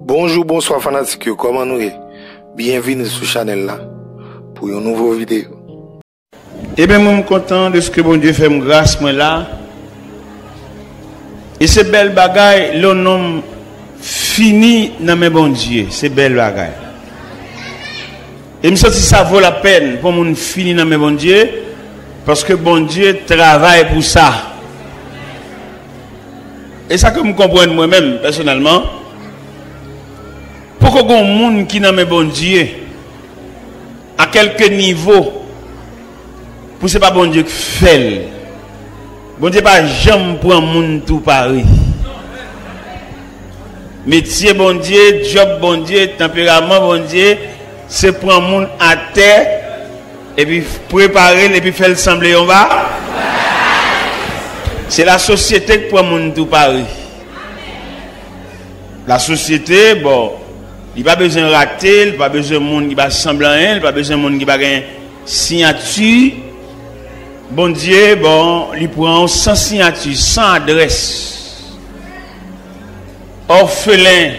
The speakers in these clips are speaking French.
Bonjour, bonsoir fanatique, comment nous est? Bienvenue sur channel là pour une nouvelle vidéo. Eh bien, moi, je suis content de ce que bon Dieu fait me grâce moi là. Et c'est belle bagaille, le nom fini dans mes bon Dieu, c'est belle bagaille. Et je me si ça vaut la peine pour mon fini dans mes bon Dieu, parce que bon Dieu travaille pour ça. Et ça que je comprends moi-même personnellement. Pour que les gens qui dans mes bon Dieu, à quelques niveaux, pour ce pas bon Dieu qui fait. Bon Dieu pas jamais pour un monde tout pareil. Métier bon Dieu, job bon Dieu, tempérament bon Dieu, c'est pour un monde à terre et puis préparer et puis faire le sembler en bas. C'est la société qui pour un monde tout pareil. La société, bon, il n'y a pas besoin de rater, il n'y a pas besoin de monde qui va sembler à rien, il n'y a pas besoin de monde qui va gagner signature. Bon Dieu, bon, il prend sans signature, sans adresse. Orphelin,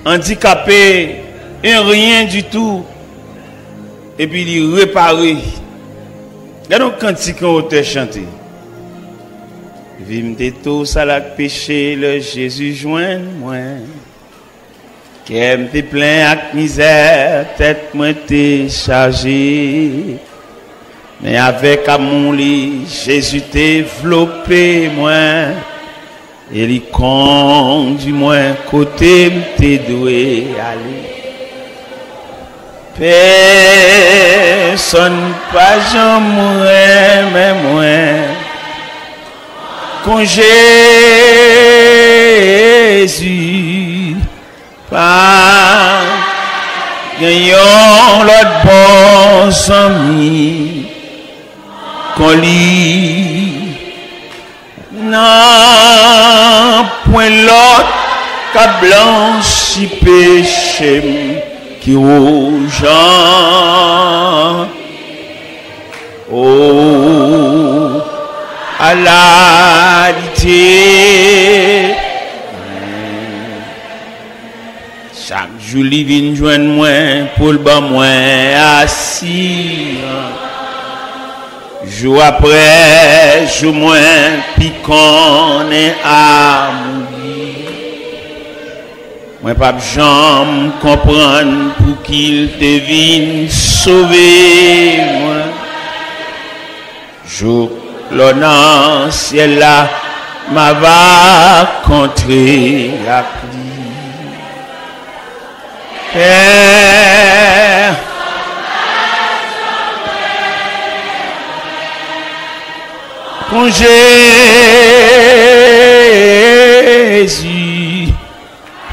handicapé, et rien du tout. Et puis il répare. Regardez quand on a chanté. Vim de tous à la péché, le Jésus joint moi. Qu'aime te plein avec misère, tête moi t'es chargé. Mais avec amour, Jésus développé moi. Et il conduit moi côté m'te doué aller. Personne pas jamais mais moi. Quand Jésus pas gagnant l'autre bon ami. Qu'on lit non point l'autre qu'à blanchi péché qui rouge oh à la lité chaque jour il vient joindre moi pour le bas moi assis. Jour après, jour moins, piquant et à mourir. Moi, pas jamais comprendre pour qu'il te vienne sauver, moi. Jour, l'honneur, ciel là, m'a va contrer la pluie. Père, quand Jésus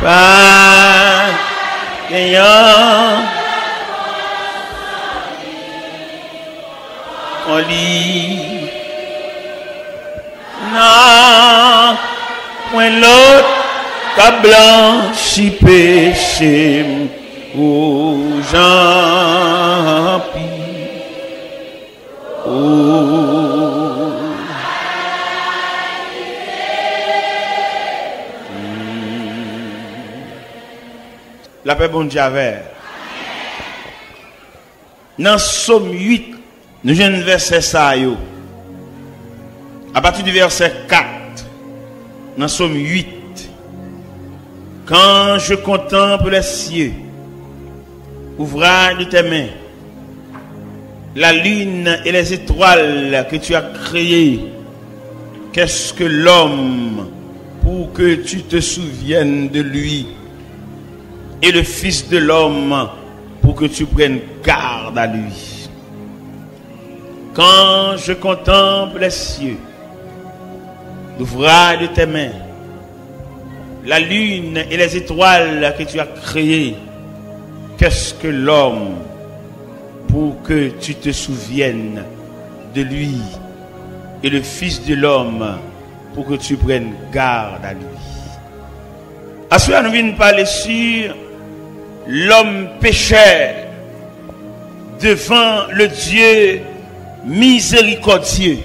pas gagnant on lit non point l'autre qu'a blanchi péché aux gens la paix bon Dieu avec. Dans Somme 8, nous avons un verset ça yo. À partir du verset 4, dans Somme 8, quand je contemple les cieux, ouvrage de tes mains, la lune et les étoiles que tu as créées, qu'est-ce que l'homme pour que tu te souviennes de lui? Et le Fils de l'homme pour que tu prennes garde à lui. Quand je contemple les cieux, l'ouvrage de tes mains, la lune et les étoiles que tu as créées, qu'est-ce que l'homme pour que tu te souviennes de lui? Et le Fils de l'homme pour que tu prennes garde à lui. À cela, nous venons parler sur l'homme pécheur devant le Dieu miséricordieux.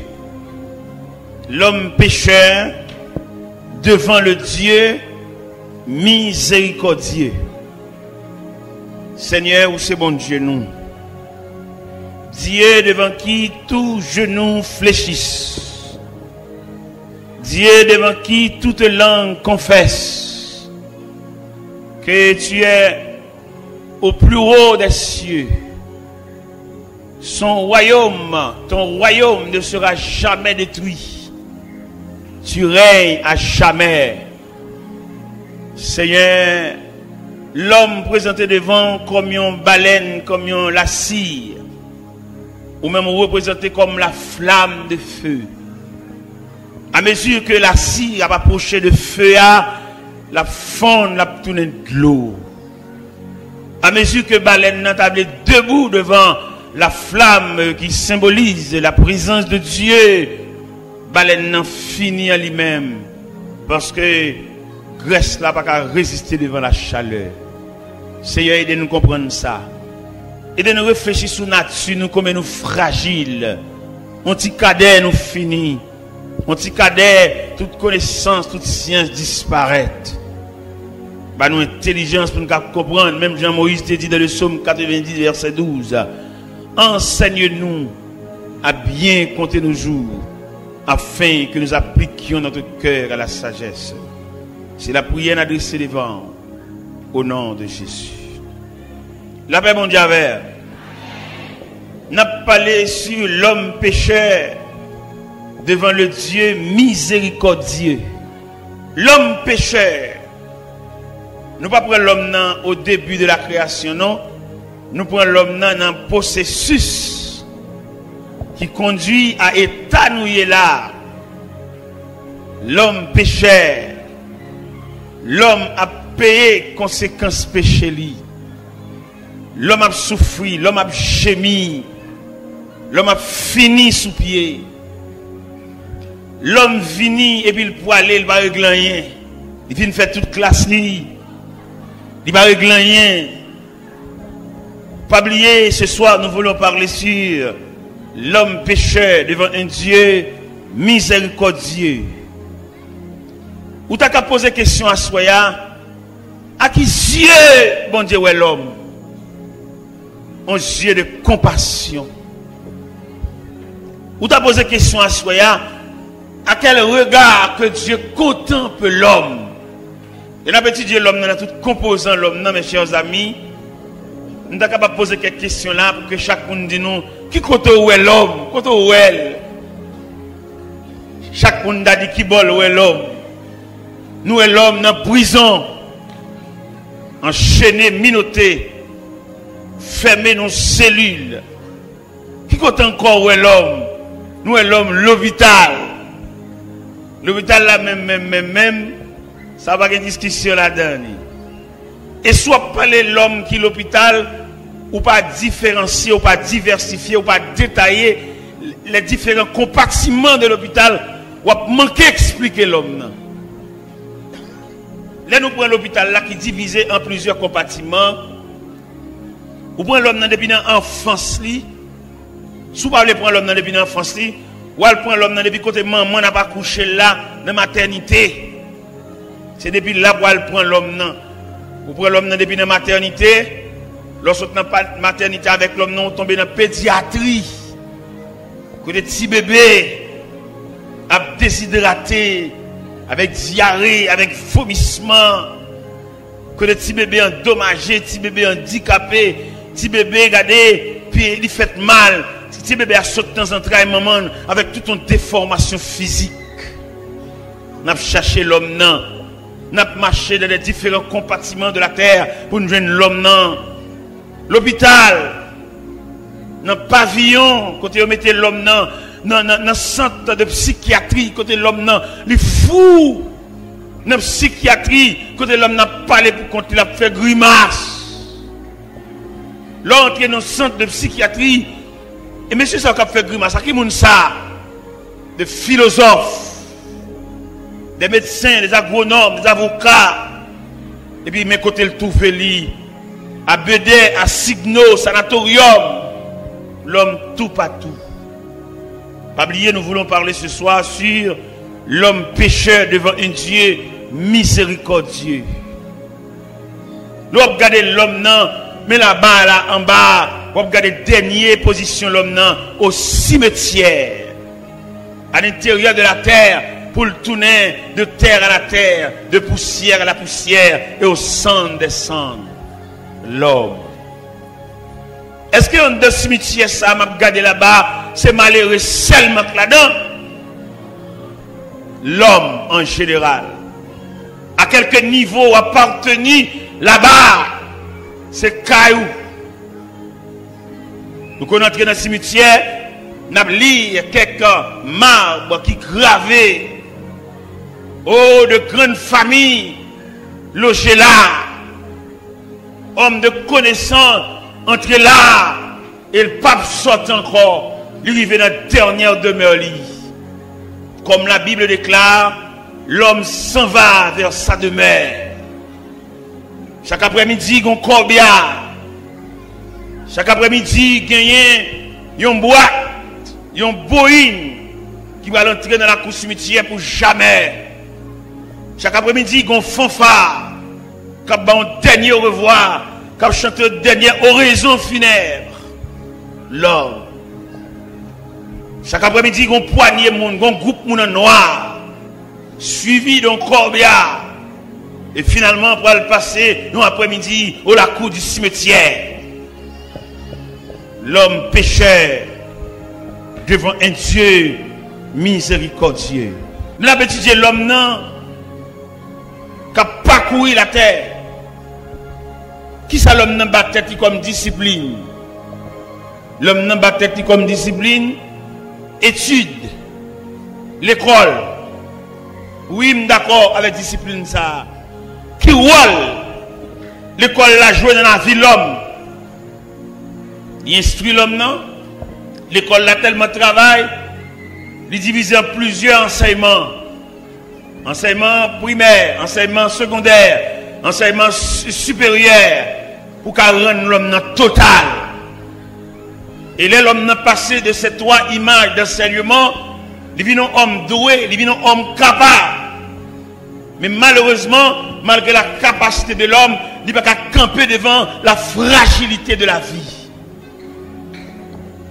L'homme pécheur devant le Dieu miséricordieux. Seigneur, où c'est bon Dieu nous. Dieu devant qui tout genou fléchisse. Dieu devant qui toute langue confesse que tu es au plus haut des cieux. Son royaume, ton royaume ne sera jamais détruit. Tu règnes à jamais. Seigneur, l'homme présenté devant comme une baleine, comme une la cire, ou même représenté comme la flamme de feu. À mesure que la cire a approché de feu, la faune l'a tourné de l'eau. À mesure que baleine n'a tablé debout devant la flamme qui symbolise la présence de Dieu, baleine n'a fini à lui-même. Parce que Grèce n'a pas qu'à résister devant la chaleur. Seigneur, aidez-nous comprendre ça. Aidez-nous réfléchir sur la nature, nous comme nous fragiles. On petit cadet nous finit. On petit cadet, toute connaissance, toute science disparaît. Bah nous intelligence pour nous comprendre. Même Jean-Moïse te dit dans le psaume 90, verset 12. Enseigne-nous à bien compter nos jours, afin que nous appliquions notre cœur à la sagesse. C'est la prière adressée devant, au nom de Jésus. La paix mondiale. N'a parlé sur l'homme pécheur devant le Dieu miséricordieux. L'homme pécheur. Nous ne prenons pas l'homme au début de la création, non. Nous prenons l'homme dans un processus qui conduit à étanouir là. L'homme pécheur. L'homme a payé conséquences péché li. L'homme a souffert, l'homme a gémi. L'homme a fini sous pied. L'homme vini et puis il peut aller, il va régler rien. Il vient faire toute classe li. Il va régler rien. Pas oublier, ce soir nous voulons parler sur l'homme pécheur devant un Dieu miséricordieux. Ou t'as qu'à poser question à Soya, à qui Dieu, bon Dieu, est l'homme? Un Dieu de compassion. Ou t'as posé question à Soya, à quel regard que Dieu contemple l'homme? Et là, petit Dieu, l'homme, dans tout composant l'homme, non, mes chers amis, nous sommes capables de poser quelques questions là pour que chacun nous dise nous, qui côté où est l'homme? Côté où est? Chacun a dit qui bol où est l'homme? Nous et l'homme dans la prison, enchaîné, minoté, fermé dans nos cellules. Qui côté encore où est l'homme? Nous et l'homme, l'hôpital. L'hôpital là même, ça va y avoir une discussion là-dedans. Et soit parler l'homme qui est l'hôpital, ou pas différencier, ou pas diversifier, ou pas détailler les différents compartiments de l'hôpital, ou manquer expliquer l'homme. Là, nous prenons l'hôpital là qui est divisé en plusieurs compartiments. Ou prenons l'homme depuis l'enfance. Si vous voulez prendre l'homme depuis l'enfance, ou vous prenez l'homme depuis côté maman n'a pas couché là, dans la maternité. C'est depuis là que vous prenez l'homme. Vous prenez l'homme depuis la maternité. Lorsque vous n'avez pas de maternité avec l'homme, vous tombez dans la pédiatrie. Que des petits bébés à déshydrater, avec diarrhée, avec vomissement, que les petits bébés endommagés, petits bébés handicapés, petits bébés, regardez, puis ils fait mal, petits bébés à sauter dans un train maman avec toute une déformation physique. Nous avons cherché l'homme, nous avons marché dans les différents compartiments de la terre pour nous joindre l'homme. L'hôpital, dans le pavillon, côté où mettez l'homme, dans le centre de psychiatrie, côté l'homme, les fous, dans la psychiatrie, côté l'homme n'a pas parlé pour quand il a fait grimace. L'entrée dans le centre de psychiatrie, et monsieur ça a fait grimace, à qui moun ça? Des philosophes, des médecins, des agronomes, des avocats, et puis mes côtés le trouvé li, à Bédé, à Signo, sanatorium, l'homme tout partout. Pas oublier, nous voulons parler ce soir sur l'homme pécheur devant un Dieu miséricordieux. Nous regardons l'homme non, mais là-bas, là en bas, vous regardez dernière position l'homme non, au cimetière, à l'intérieur de la terre, pour le tourner de terre à la terre, de poussière à la poussière et au sang des cendres. L'homme. Est-ce que dans le cimetière, ça m'a regardé là-bas, c'est malheureux seulement là-dedans? L'homme en général, à quelque niveau appartenu là-bas, c'est caillou. Nous connaissons dans le cimetière, nous avons lu quelques marbres qui gravaient. Oh, de grandes familles logées là. Hommes de connaissance entre là. Et le pape sort encore. Il arrive dans la dernière demeure. Comme la Bible déclare, l'homme s'en va vers sa demeure. Chaque après-midi, il y a un corbillard. Chaque après-midi, il y a une boîte, il y a une boïne qui va entrer dans la cour cimetière pour jamais. Chaque après-midi, il y a un fanfare qui a un dernier au revoir, qui a chanté une dernière oraison funèbre. L'homme. Chaque après-midi, il y a un poignée de monde, un groupe de monde noir, suivi d'un corbillard. Et finalement, pour le passer, nous après-midi, au la cour du cimetière. L'homme pécheur devant un Dieu miséricordieux. Nous avons étudié l'homme non, qui a parcouru la terre. Qui ça l'homme n'a pas tête comme discipline? L'homme n'a pas tête comme discipline. Étude, l'école. Oui, je suis d'accord avec discipline ça. Qui rôle l'école la joue dans la vie de l'homme? Il instruit l'homme, non? L'école a tellement de travail, il divise en plusieurs enseignements. Enseignement primaire, enseignement secondaire, enseignement supérieur, pour qu'à rendre l'homme total. Et là, l'homme n'a passé de ces trois images d'enseignement, il vient un homme doué, il vient un homme capable. Mais malheureusement, malgré la capacité de l'homme, il ne peut pas camper devant la fragilité de la vie.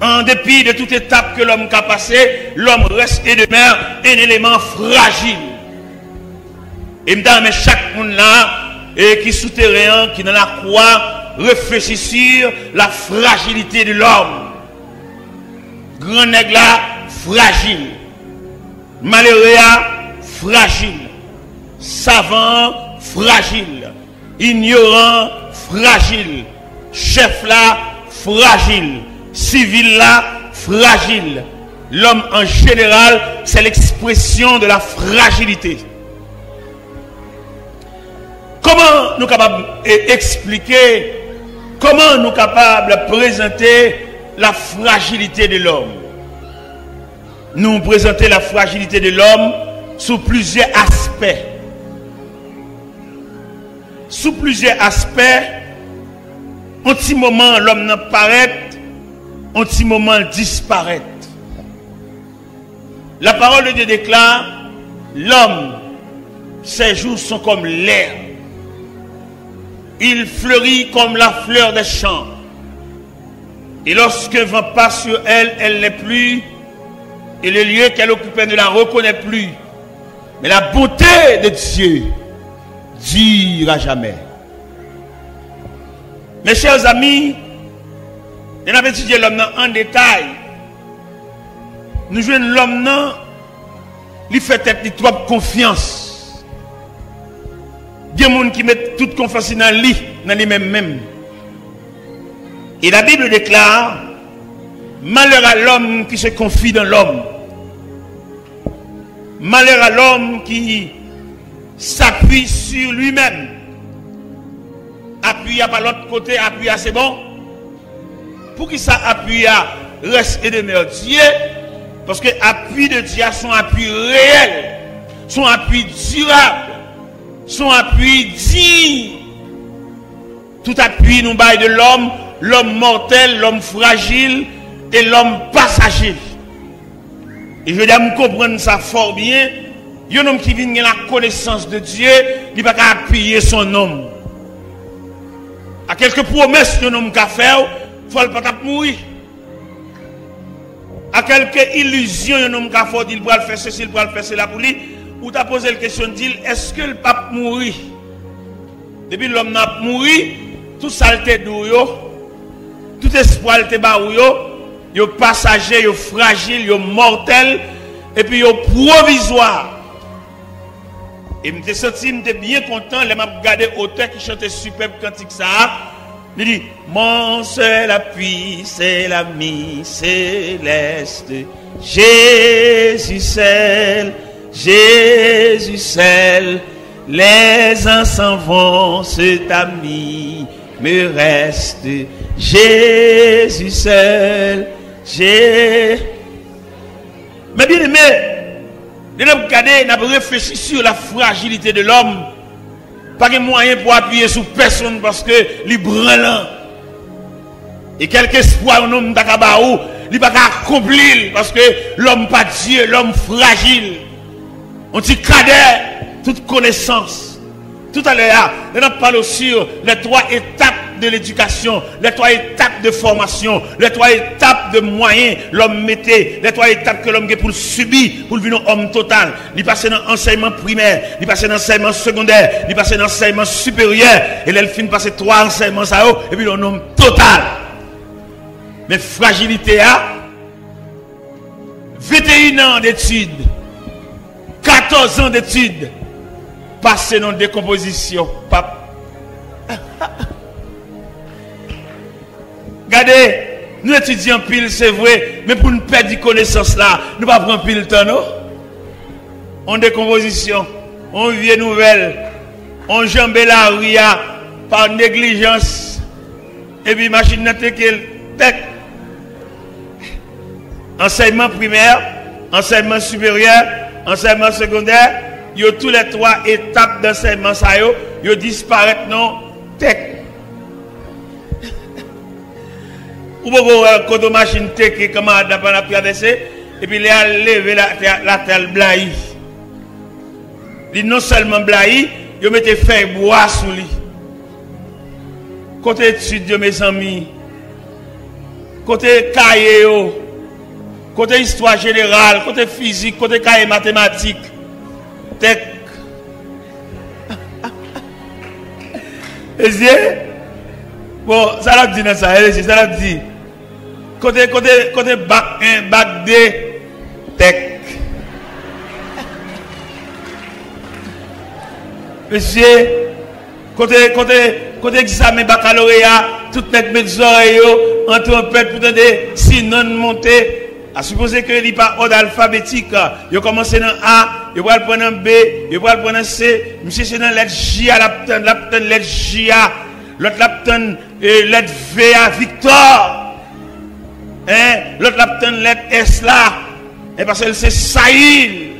En dépit de toute étape que l'homme a passé, l'homme reste et demeure un élément fragile. Et mais chaque monde là, et qui souterrain, qui dans la croix, réfléchit sur la fragilité de l'homme. Grand nègre là, fragile. Malheureux fragile. Savant, fragile. Ignorant, fragile. Chef là, fragile. Civil là, fragile. L'homme en général, c'est l'expression de la fragilité. Comment nous sommes capables d'expliquer, comment nous sommes capables de présenter la fragilité de l'homme? Nous présentons la fragilité de l'homme sous plusieurs aspects. Sous plusieurs aspects, un petit moment l'homme n'apparaît, un petit moment disparaît. La parole de Dieu déclare, l'homme, ses jours sont comme l'air. Il fleurit comme la fleur des champs. Et lorsqu'un vent passe sur elle, elle n'est plus. Et le lieu qu'elle occupait ne la reconnaît plus. Mais la beauté de Dieu dure à jamais. Mes chers amis, nous avons étudié l'homme en détail. Nous jouons l'homme, il fait être trop confiance. Il y a des gens qui mettent toute confiance dans lui-même. Et la Bible déclare, malheur à l'homme qui se confie dans l'homme. Malheur à l'homme qui s'appuie sur lui-même. Appuie à l'autre côté, appuie à c'est bon. Pour qui ça appuie à reste et demeure Dieu? Parce que l'appui de Dieu, son appui réel, son appui durable, son appui digne. Tout appui nous baille de l'homme, l'homme mortel, l'homme fragile et l'homme passager. Et je dois me comprendre ça fort bien, Un homme qui vient de la connaissance de Dieu, il ne va pas appuyer son homme. À quelques promesses que l'homme a fait, il ne faut pas mourir. À quelques illusions que l'homme a fait, il va faire ceci, il va faire cela pour lui. Ou tu as posé la question, est-ce que le pape mourir? Depuis l'homme n'a mouru, tout saleté d'où, tout espoir te baou yo passager, yo fragile, yo mortel, et puis yo provisoire. Et je me senti bien content, je m'a regardé auteur qui chantait superbe cantique ça. Il dit, mon seul appui, c'est l'ami céleste. Jésus seul, Jésus seul. Les uns s'en vont, cet ami me reste. Jésus seul, Mais bien aimé, nous avons réfléchi sur la fragilité de l'homme. Pas de moyen pour appuyer sur personne parce que les branlant. Et quelque espoir un homme d'Akabaou, il ne peut pas accomplir parce que l'homme pas Dieu, l'homme fragile. On dit cadet, toute connaissance. Tout à l'heure, nous parlons sur les 3 étapes de l'éducation, les 3 étapes de formation, les 3 étapes de moyens l'homme mettait, les 3 étapes que l'homme a pour subir, pour devenir homme total. Il passe dans l'enseignement primaire, il passe dans l'enseignement secondaire, il passe dans l'enseignement supérieur, et là il finit passer 3 enseignements ça et puis l'homme total. Mais fragilité a 21 ans d'études, 14 ans d'études, passé dans décomposition. Regardez, nous étudions pile, c'est vrai, mais pour nous perdre de connaissance là, nous ne pas prendre pile temps, non? En décomposition, on vient nouvelle, on jambe la ria par négligence, et puis machine n'a tech. Enseignement primaire, enseignement supérieur, enseignement secondaire, il y a tous les 3 étapes d'enseignement, ça y a disparaître non, tech. Ou bien, quand on machine tech, comment on a traversé, et puis il a levé la terre blaïe. Il non seulement blaïe, il met fait bois sous lui. Côté études, mes amis, côté cahier, côté histoire générale, côté physique, côté cahier mathématique, tech. Et bon, ça l'a dit dans ça, ça l'a dit. Côté bac 1, bac 2, tech. Monsieur, côté examen baccalauréat, tout mettre mes oreilles en trompette pour tenter sinon monter. À supposer que il n'y a pas ordre alphabétique, il commence dans A, il va prendre un B, il va prendre un C, monsieur c'est dans lettre J à l'apton lettre J à l'autre l'apton lettre V à Victor. Hein, l'autre l'apton lettre S là, et parce que c'est Saïl.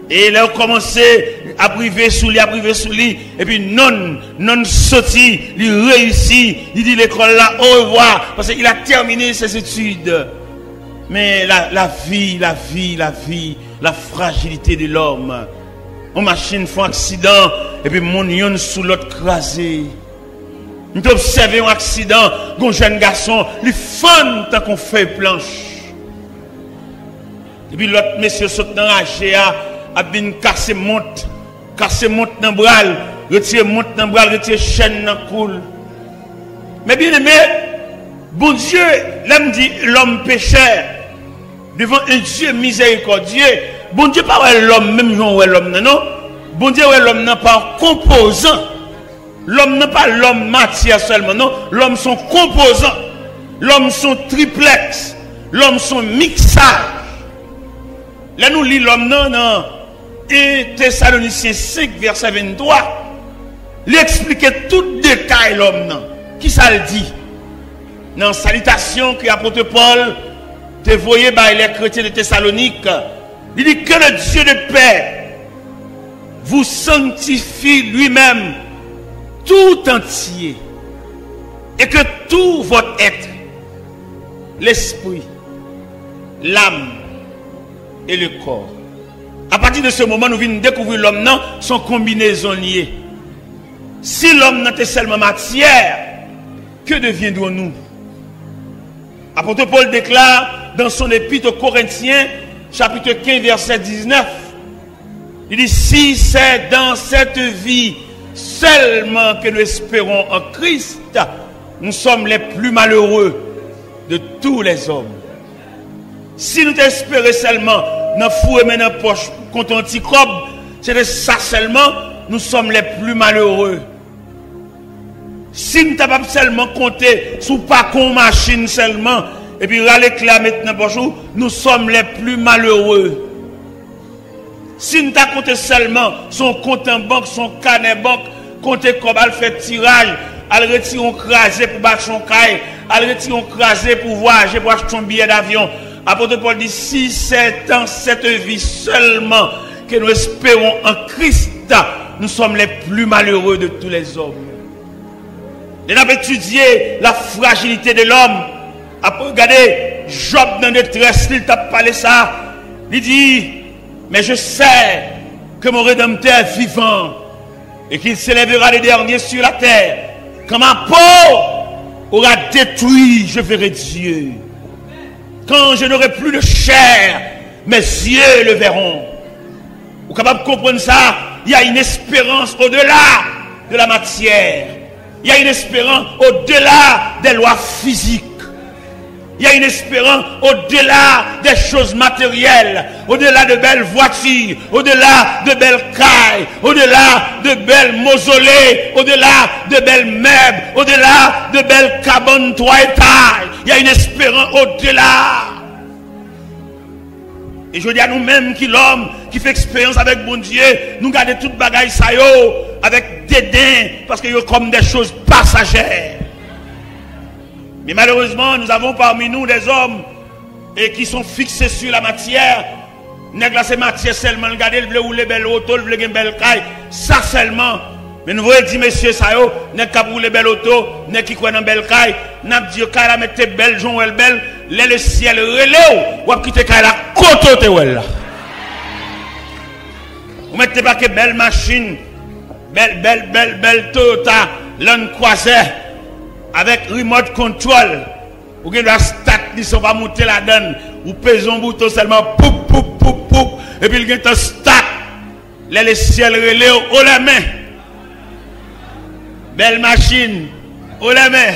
Et là, on commence à priver sous lui, et puis non sorti, il réussit, il dit l'école là, au revoir, parce qu'il a terminé ses études. Mais la vie, la fragilité de l'homme. On machine font accident, et puis mon yon sous l'autre crasé. Nous observons un accident, un jeune garçon, il fun tant qu'on fait planche. Et puis l'autre monsieur saute dans la GA, a bien cassé monte dans bral, retire monte dans bral, retire chaîne dans coule. Mais bien aimé, bon Dieu, l'homme dit l'homme pécheur devant un Dieu miséricordieux. Bon Dieu pas l'homme même genre l'homme non. Bon Dieu l'homme non pas composant. L'homme n'est pas l'homme matière seulement non, l'homme sont composants. L'homme sont triplex. L'homme sont mixage. Là nous lit l'homme non. Et Thessaloniciens 5 verset 23, il explique tout détail l'homme non. Qui ça le dit? Dans salutation que l'apôtre Paul te voyait par les chrétiens de Thessalonique, il dit que le Dieu de paix vous sanctifie lui-même tout entier et que tout votre être, l'esprit, l'âme et le corps À partir de ce moment, nous venons découvrir l'homme, non, son combinaison liée. Si l'homme n'était seulement matière, que deviendrons-nous? Apôtre Paul déclare dans son épître aux Corinthiens, chapitre 15, verset 19, il dit, si c'est dans cette vie seulement que nous espérons en Christ, nous sommes les plus malheureux de tous les hommes. Si nous espérons seulement dans fou et dans la poche contre un petit cob, c'est de ça seulement, nous sommes les plus malheureux. Si nous n'avons pas seulement compté sous pas qu'on machine seulement, et puis râler là maintenant bonjour, nous sommes les plus malheureux. Si nous avons compté seulement son compte en banque, son carnet banque, compter comme elle fait tirage, elle retire un crasé pour battre son caille, elle retire un crasé pour voyager, pour acheter son billet d'avion. Apôtre Paul dit, si c'est dans cette vie seulement que nous espérons en Christ, nous sommes les plus malheureux de tous les hommes. Nous avons étudié la fragilité de l'homme. Après, regardez, Job dans la détresse, il t'a parlé ça. Il dit, mais je sais que mon Rédempteur est vivant et qu'il s'élèvera les derniers sur la terre. Quand ma peau aura détruit, je verrai Dieu. Quand je n'aurai plus de chair, mes yeux le verront. Vous êtes capable de comprendre ça? Il y a une espérance au-delà de la matière. Il y a une espérance au-delà des lois physiques. Il y a une espérance au-delà des choses matérielles, au-delà de belles voitures, au-delà de belles cailles, au-delà de belles mausolées, au-delà de belles meubles, au-delà de belles cabanes 3 étages. Il y a une espérance au-delà. Et je dis à nous-mêmes qui l'homme qui fait expérience avec bon Dieu, nous gardons toute bagaille ça yo avec dédain parce que yo comme des choses passagères. Mais malheureusement, nous avons parmi nous des hommes et qui sont fixés sur la matière. N'est pas cette matière seulement, regardez, le rouler belle auto, le une belle caille, ça seulement. Mais nous voyons dire, messieurs, ça yo, n'est pas rouler belle auto, n'est qui croit dans belle caille, n'a dit, caille la mette belle, Jean ou elle belle, le ciel relève, ou quitter caille la côte ou elle là. Vous mettez pas que belle machine, belle Toyota, l'un croisé, avec remote control, ou que la stat, ils sont pas monter la donne, ou pesons un bouton seulement, poup, poup, poup, poup, et puis il y a un stat, le ciel relève, haut la main. Belle machine, haut la main,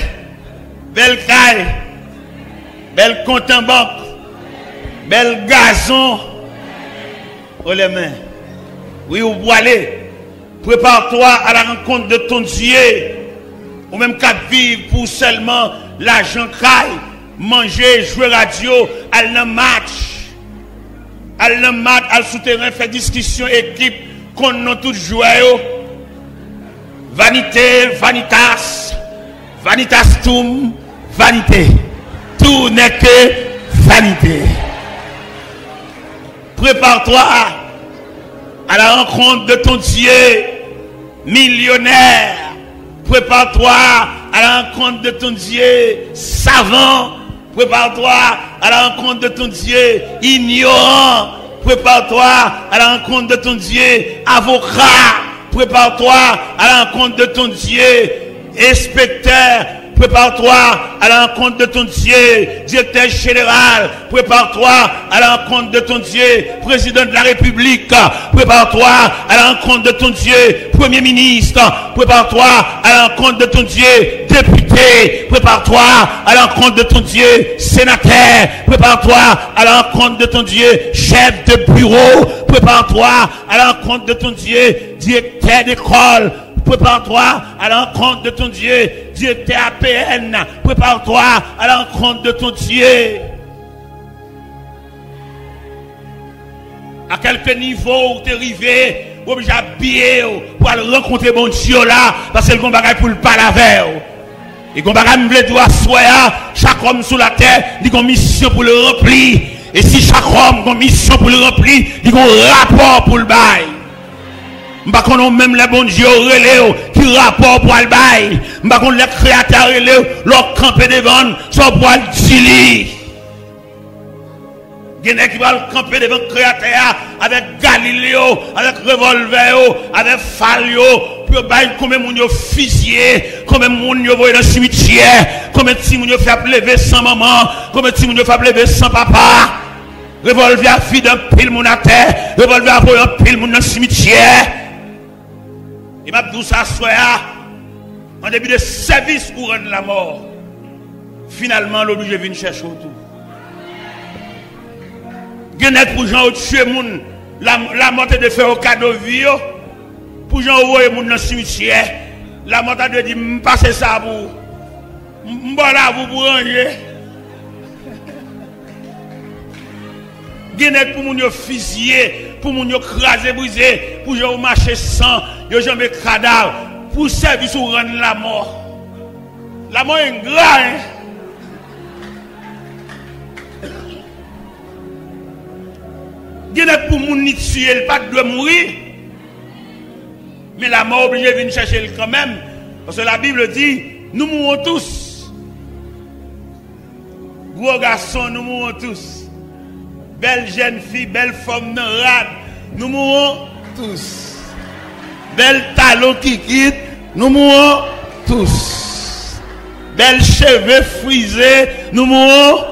belle caille, belle compte en banque, belle gazon, haut la main. Oui, ou aller, prépare-toi à la rencontre de ton Dieu, ou même qu'à vivre pour seulement l'argent caille, manger, jouer radio, aller dans match, aller souterrain, faire discussion, équipe, qu'on a tous joué. Vanité, vanitas, vanitastum, vanité. Tout n'est que vanité. Prépare-toi à la rencontre de ton Dieu millionnaire. Prépare-toi à la rencontre de ton Dieu savant. Prépare-toi à la rencontre de ton Dieu ignorant. Prépare-toi à la rencontre de ton Dieu avocat. Prépare-toi à la rencontre de ton Dieu inspecteur. Prépare-toi à la rencontre de ton Dieu directeur général. Prépare-toi à la rencontre de ton Dieu président de la République. Prépare-toi à la rencontre de ton Dieu premier ministre. Prépare-toi à la rencontre de ton Dieu député. Prépare-toi à la rencontre de ton Dieu sénateur. Prépare-toi à la rencontre de ton Dieu chef de bureau. Prépare-toi à la rencontre de ton Dieu directeur d'école. Prépare-toi à la rencontre de ton Dieu, directeur APN. Prépare-toi à la rencontre de ton Dieu. À quelques niveaux où tu es arrivé, obligé à habiller pour aller rencontrer mon Dieu là, parce que le combat pour le parler avec. Et le combat me veut doit soya, chaque homme sur la terre, il a une mission pour le remplir. Et si chaque homme a une mission pour le remplir, il a un rapport pour le bail. M'pa connait même les bons dieux relève qui rapport pour le bail. M'pa connait les créateurs relève leur camper devant soit pour le dili. Gen qui va camper devant le créateur avec Galiléo, avec revolver, avec Falio, pour bailler combien moun yo fusillé, combien moun yo voyé dans le cimetière, combien de moun yo fait lever sans maman, combien de moun yo fait lever sans papa. Revolver a fille d'un pile moun à terre, revolver a voyé un pile moun dans le cimetière. Et m'a dit ça soir, en début de service pour rendre la mort. Finalement, l'obligé vient chercher autour. Genet pour gens tuer moun, la mort de faire au cadeau vie, pour gens envoyer moun dans le cimetière, la mort de dire passer ça pour m'bola vous pour ranger. Genet pour moun yo fusiller, pour moun yo craser briser, pour gens marcher sans, yo jamais cadavre, pour service ou rendre la mort. La mort est grave. Pour moun ni tuer, le pas doit mourir. Mais la mort obligée de venir chercher quand même. Parce que la Bible dit, nous mourons tous. Gros garçon, nous mourons tous. Belle jeune fille, belle femme rade, nous mourons tous. Belle talon qui quitte, nous mourons tous. Belle cheveux frisés, nous mourons.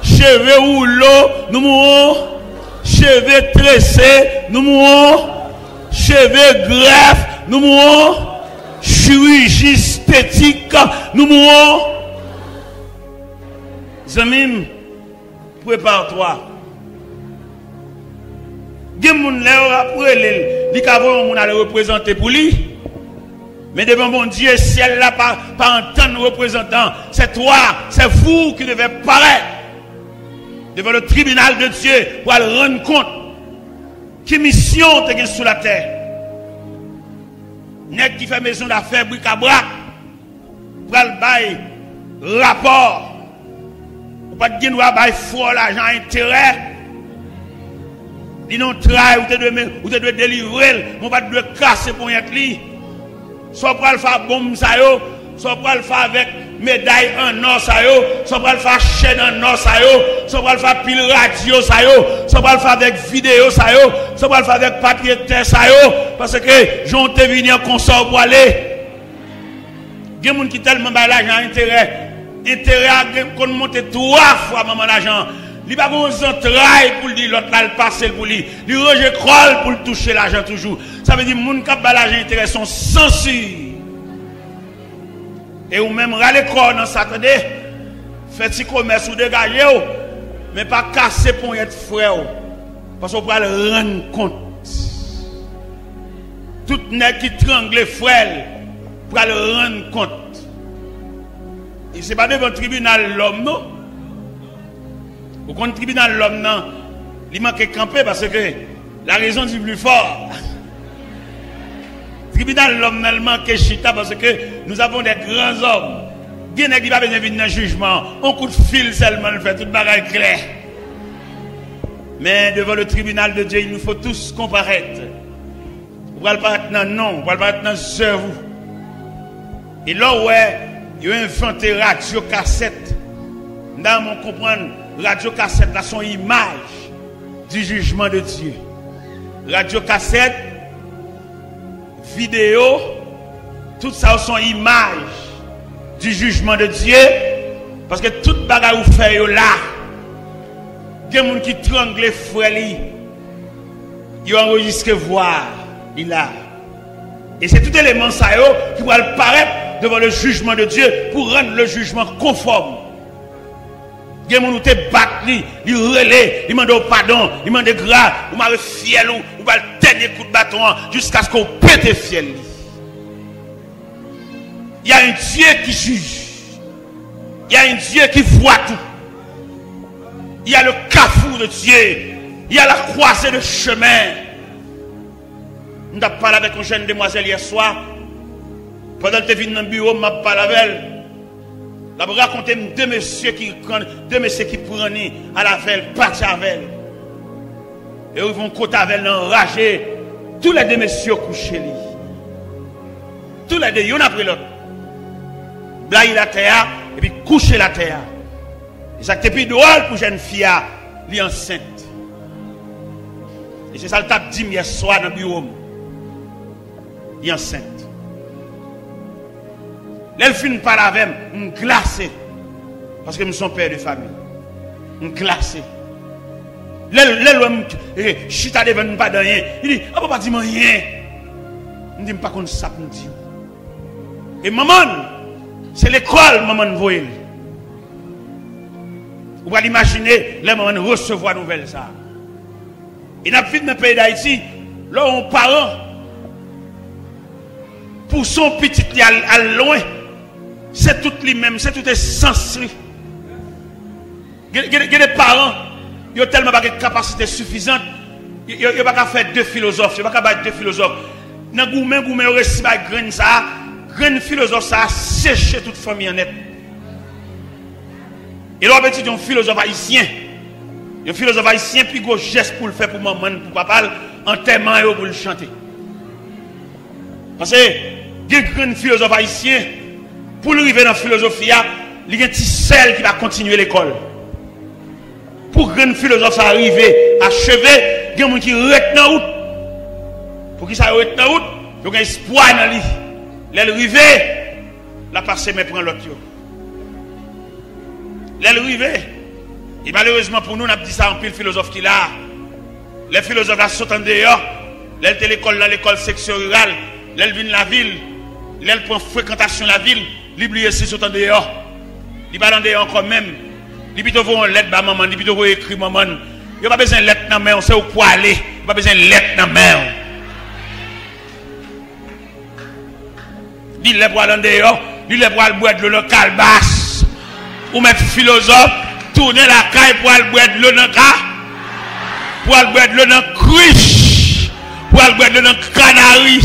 Cheveux rouleaux, nous mourons. Cheveux tressés, nous mourons. Cheveux greffes, nous mourons. Chirurgie esthétique, nous mourons. Zamim, prépare-toi. Gen moun lè après li ka vò moun aller représenter pour lui. Mais devant mon Dieu, ciel là pas entendre représentant, c'est toi, c'est vous qui devez paraître devant le tribunal de Dieu pour aller rendre compte qui mission tu as sur la terre. Nèg qui fait maison d'affaires bric-à-brac pour aller bailler rapport ou pas de droit bailler fort l'argent intérêt. Ils n'ont travail ou te doit délivrer, on va te casser pour y être li. Soit pour le faire bombe ça yo, soit pour le faire avec médaille en or ça yo, soit pour le faire chaîne en or ça yo, soit pour le faire pile radio ça yo, soit pour le faire avec vidéo ça yo, soit pour le faire avec papier terre ça yo, parce que j'ont te venir en consort pour aller. Il y a des gens qui tellement bail l'argent intérêt à qu'on monte 3 fois maman l'argent. Il n'y a pas de travail pour dire l'autre là le passer pour lui. Il range crolle pour toucher l'argent toujours. Ça veut dire que les gens qui ont l'argent intérêt sont censure. Et ou même râler corps dans ça, attendez. Faites si commerce ou dégager, mais pas casser pour être frère. Parce qu'on peut le rendre compte. Tout nèg qui trangle frère pour le rendre compte. Et ce n'est pas devant le tribunal l'homme, non? Au compte tribunal l'homme non, il manque de camper parce que la raison du plus fort. Tribunal l'homme il manque de chita parce que nous avons des grands hommes. Il n'y a pas besoin de venir dans le jugement. On coup de fil seulement, le fait tout le bagage clair. Mais devant le tribunal de Dieu, il nous faut tous comparaître. On va le paraître dans non, on va le paraître dans cerveau. Et là ouais, il a inventé radio cassette. Dans mon comprendre. Radio cassette là son image du jugement de Dieu. Radio cassette, vidéo, tout ça sont images du jugement de Dieu. Parce que toute bagarre ou fait là, il y a des gens qui tranglent frère li, ils enregistrent voix, il a. Et c'est tout élément ça qui va apparaître devant le jugement de Dieu pour rendre le jugement conforme. Il y a des gens qui te battent, ils relèvent, ils demandent pardon, ils demandent grâce, ils m'ont fiel, ou va le dernier coup de bâton jusqu'à ce qu'on pète fiel. Il y a un Dieu qui juge. Il y a un Dieu qui voit tout. Il y a le carrefour de Dieu. Il y a la croisée de chemin. Nous avons parlé avec une jeune demoiselle hier soir. Pendant que tu es venu dans le bureau, je m'ai parlé avec elle. Je vais raconter deux messieurs qui prennent à la veille, partent avec elle. Et ils vont côté avec elle, enragés. Tous les deux messieurs couchés. Tous les deux, il y en a pris l'autre. Blaye la terre, et puis coucher la terre. Et ça, c'est plus drôle pour une jeune fille. elle est enceinte. Et c'est ça le tape dit hier soir dans le bureau. Elle est enceinte. Elle finit par avec moi, je suis glacé. Parce que je suis père de famille. Je suis glacé. Je suis allé devant pas de rien. Il dit, ah, papa, dis-moi rien. Je ne dis pas qu'on ça pour dire. Et maman, c'est l'école, maman, voyez. Vous pouvez l'imaginer, les mamans recevoir nouvelle ça. Et dans le pays d'Haïti, là, on parent, pour son petit à loin, c'est tout lui-même, c'est tout essence. Il y a des parents, ils ont tellement pas de capacité suffisante, ils n'ont pas faire deux philosophes, ils n'ont pas faire deux philosophes. Dans le gourmet, ils ont reçu la graine, ça, graine philosophe, ça a séché toute famille en net. Et là, on dit un philosophe haïtien. Un philosophe haïtien, puis gros geste pour le faire pour maman, pour papa, enterrement et pour le chanter. Parce que, il y a un grand philosophe haïtien, pour arriver dans la philosophie, il y a un petit sel qui va continuer l'école. Pour grand philosophe arriver, achever, il y a un qui reste dans la route. Pour qu'il ça reste dans la route, il y a un espoir dans lui. L'arrivée, la passé, mais prend l'autre. L'arrivée, et malheureusement pour nous, on a dit ça en pile philosophe qui là. Les philosophes sautent en dehors, les de l'école dans l'école section rurale, les viennent la ville, les prennent fréquentation de la ville, les oubliés si sautent en dehors. Ils vont en dehors quand même. Ils plutôt vont lettre à maman, ils plutôt vont écrire maman. Il n'y a pas besoin de lettre dans la main, on sait où pour aller. Il n'y a pas besoin de lettre dans la main. Ils les pour aller en dehors, ils les pour aller boire de l'eau calebasse. Ou mettre philosophe, tourner la caille pour aller boire de l'eau dans le cas, pour aller boire de l'eau dans le cruche, pour aller boire de l'eau dans le canari.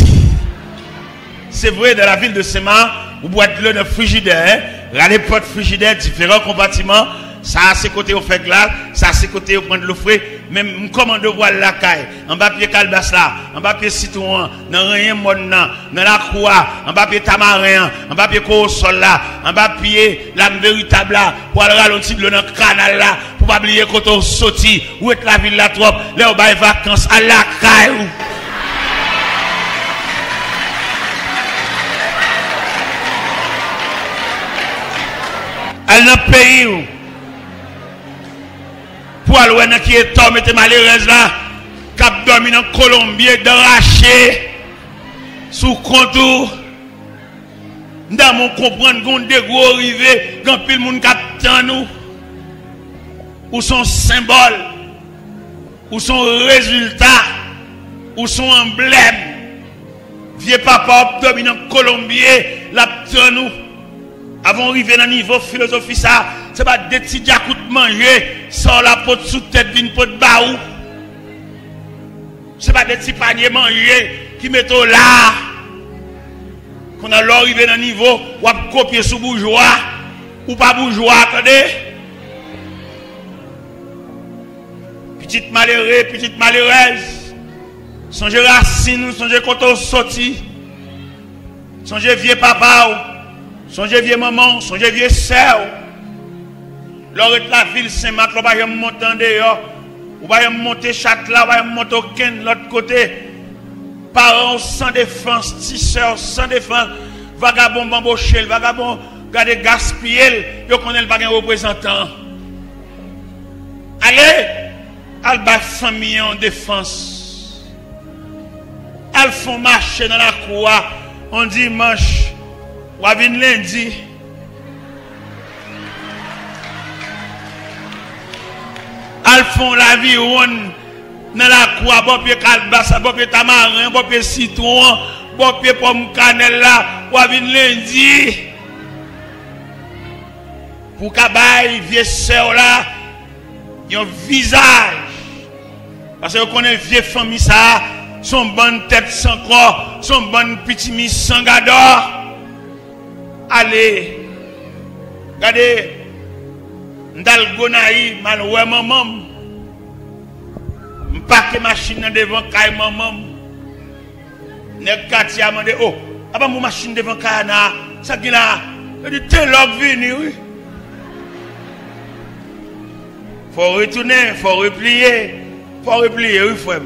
C'est vrai, dans la ville de Sema, vous boire de l'eau dans le frigidaire, regardez porte frigidaire, différents compartiments, ça à ses côtés on fait glace, ça à ses côtés on prend de l'eau frais, même comment de boire la caille, en bas pied calebasse là, en bas pied citron, dans rien mon dans la croix, en bas pied tamarin, en bas pied sol là, en bas pied l'âme véritable là, pour aller ralentir de l'eau dans le canal là, pour pas oublier quand on sorti, où est la ville là trop, là on va vacances à la caille. Elle n'a pays où pour aller qui est tombé, mettez malheureuse là, cap dormi dans Colombie, d'arracher sous contour. Dans mon comprendre qu'on des gros arrivés, quand pile moun cap dans nous, ou son symbole, ou son résultat, ou son emblème. Vieux papa dormi dans Colombie, là dans nous. Avant d'arriver dans le niveau philosophie, ça, c'est pas des petits diacous de manger, sans la peau sous tête d'une peau de baou. C'est pas des petits paniers manger qui mettent là. Qu'on a l'arrivée dans le niveau, ou à copier sous bourgeois, ou pas bourgeois, attendez. Petite malheureuse. Songez racine, songez quand on sorti. Songez vieux papa. Songez vieux maman, songez vieux sœur. L'autre la ville Saint-Marc, on va monter en dehors. On va monter Châtelet, on va monter au Ken, l'autre côté. Parents sans défense, tisseurs sans défense. Vagabond bamboché, vagabond gardé gaspillé, yo connaît pas un représentant. Allez, al ba famille en défense. Al font marcher dans la cour, on dimanche. Ou avin lundi, al font la vie ronde dans la cour, bon pied calbassa, bon pied tamarin, bon pied citron, bon pied pomme cannelle là, ou avin lundi. Pour qu'abaye vieux sœur là, y a un visage. Parce que vous connaissez vieux famille ça, son bonne tête sans corps, son bonne petit mis sans gador. Allez, regardez, dans le gonaï, mal ouais maman, m'paque machine devant caille maman, ne quartier a demandé oh, avant mon machine devant caille na, ça qui là, il dit tel homme venu oui. faut retourner, faut replier, oui, frère.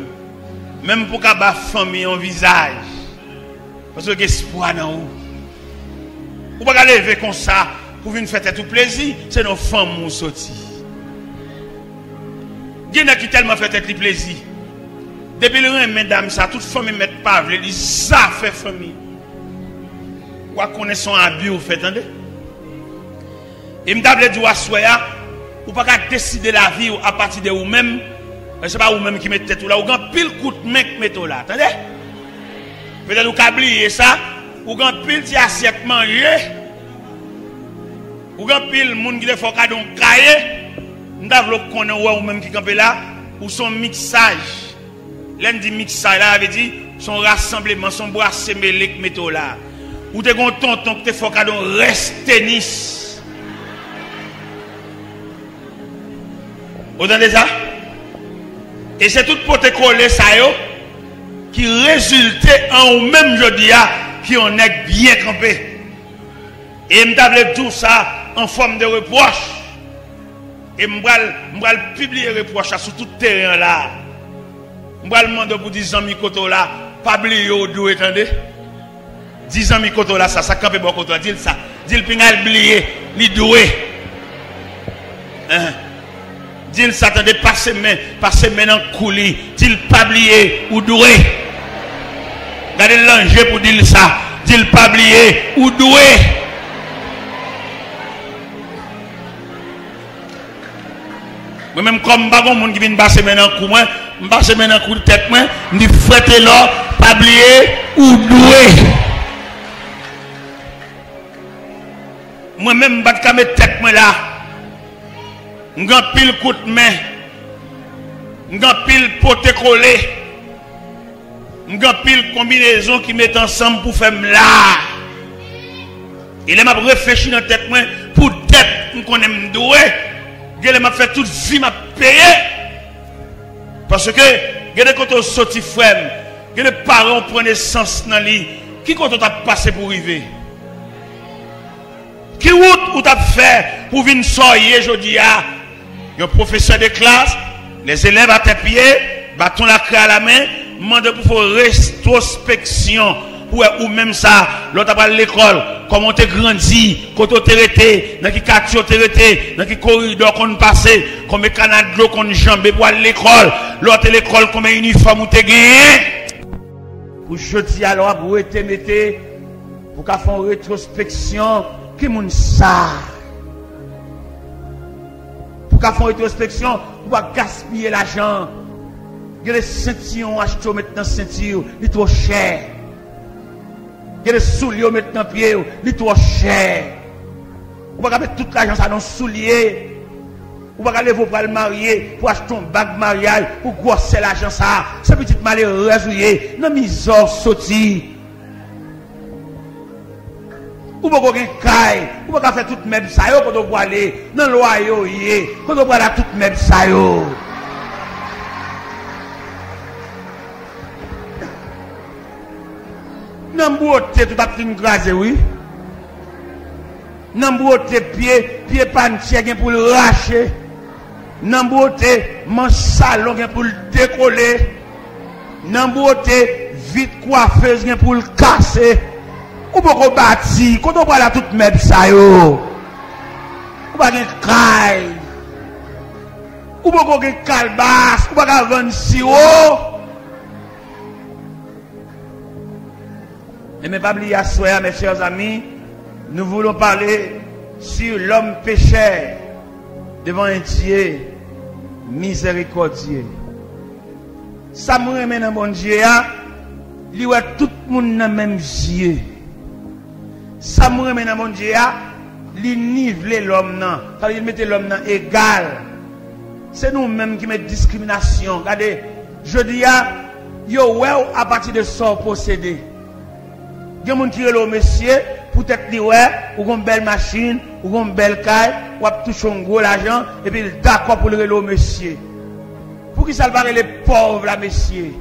Même pour qu'à la famille en visage. Parce que l'espoir dans vous. Vous ne pouvez pas lever comme ça pour venir faire tout plaisir, c'est nos femmes qui sont sorties. Il y en a qui tellement fait tout plaisir. Depuis le rein, mesdames, ça, toute famille met pas, elle dit ça fait famille. Ou à connaître son abus, vous faites, attendez. Et me d'abord dire à soya, ou pas qu'à décider la vie à partir de vous-même, c'est pas vous-même qui mettez tout là, ou grand pile coup de main qui mettez là, attendez. Peut-être vous avez oublié ça, ou grand pile qui assiette manger, ou grand pile monde qui le faut cadeau cahier, m'davlo connaît ou même qui campé là, ou son mixage. L'un dit mixage là, veut dire son rassemblement, son bois semélé qui mettez là. Ou te gon tonton que te faut cadeau reste tennis. Vous entendez ça? Et c'est tout pour te coller ça yo qui résultait en ou même jeudi qui on est bien campé. Et m'table tout ça en forme de reproche. Et m'bral publier reproche sur tout terrain là. M'bral demander pour 10 ans mi koto là, pas oublier au dou attendez. 10 ans mi koto là ça campé bon koto dit ça. Dit pingal oublier, li doué. Dit ça attendez passer main dans coulis, dit pas oublier ou doué. Regardez l'ange pour dire ça, dit pas oublier ou doué. Moi même comme bagon monde qui vient passer main dans cou moi, passer main dans cou de tête moi, me fouetter là, pas oublier ou doué. Moi même pas de mettre tête moi là. M'gan pile coup de main. M'gan pile pote collé. M'gan pile combinaison qui met ensemble pour faire là. Il m'a réfléchi dans tête moi pour tête m'connait m'doué. Il m'a fait toute vie m'a payé. Parce que gade quand on sorti frère, gade parents prennent sens dans lui. Qui quand on t'a passé pour arriver? Qui route ou t'a fait pour venir sortir aujourd'hui à un professeur de classe, les élèves à tes pieds, bâton la clé à la main, demande pour faire rétrospection ou même ça, l'autre à l'école, comment tu grandi, quand tu es arrêté, dans quel quartier tu es arrêté, dans quel corridor qu'on passe, combien de canaux d'eau qu'on jambé pour aller à l'école, l'autre à l'école, combien d'uniformes tu as gagné. Pour jeudi alors, pour te mettre, pour faire une rétrospection, qui moun ça? Pour faire une rétrospection, pour pas gaspiller l'argent. Il y a des ceintures achetés maintenant ceinture, il est trop cher. Il y a des souliers maintenant pied, il est trop cher. Vous ne pouvez pas mettre tout l'argent dans les souliers. Vous ne pouvez pas aller pour le marier, pour acheter un bague mariage, pour grosser l'argent ça. C'est petit malheureux, dans la misère sortie. Ou pas qu'on caille, ou pas faire tout même ça yo quand on va aller dans le loyer yé, quand on va aller tout même ça yo. Nan beauté tout a fin grasé oui. Nan beauté pied pantier gen pour le racher. Nan beauté manche salon gen pour le décoller. Nan beauté vite coiffeuse gen pour le casser. Ou pas qu'on bâti, quand on va là tout même ça yo. Ou pas gen caille. Ou pas qu'on gen calebasse, ou pas qu'on vendre sirop. Mais pas oublier à soir, mes chers amis, nous voulons parler sur l'homme pécheur devant un Dieu miséricordieux. Ça me remet dans mon Dieu, il y a tout le monde dans le même Dieu. Ça me remet dans mon Dieu, il nivelle l'homme, il met l'homme égal. C'est nous-mêmes qui mettons discrimination. Regardez, je dis, yo, à partir de ça, posséder. Il y a des gens qui ont monsieur, peut-être dire, ou une belle machine, ou une belle caille, ou toucher un gros l'argent, et puis d'accord pour le monsieur. Pour qui ça va les pauvres, là, monsieur?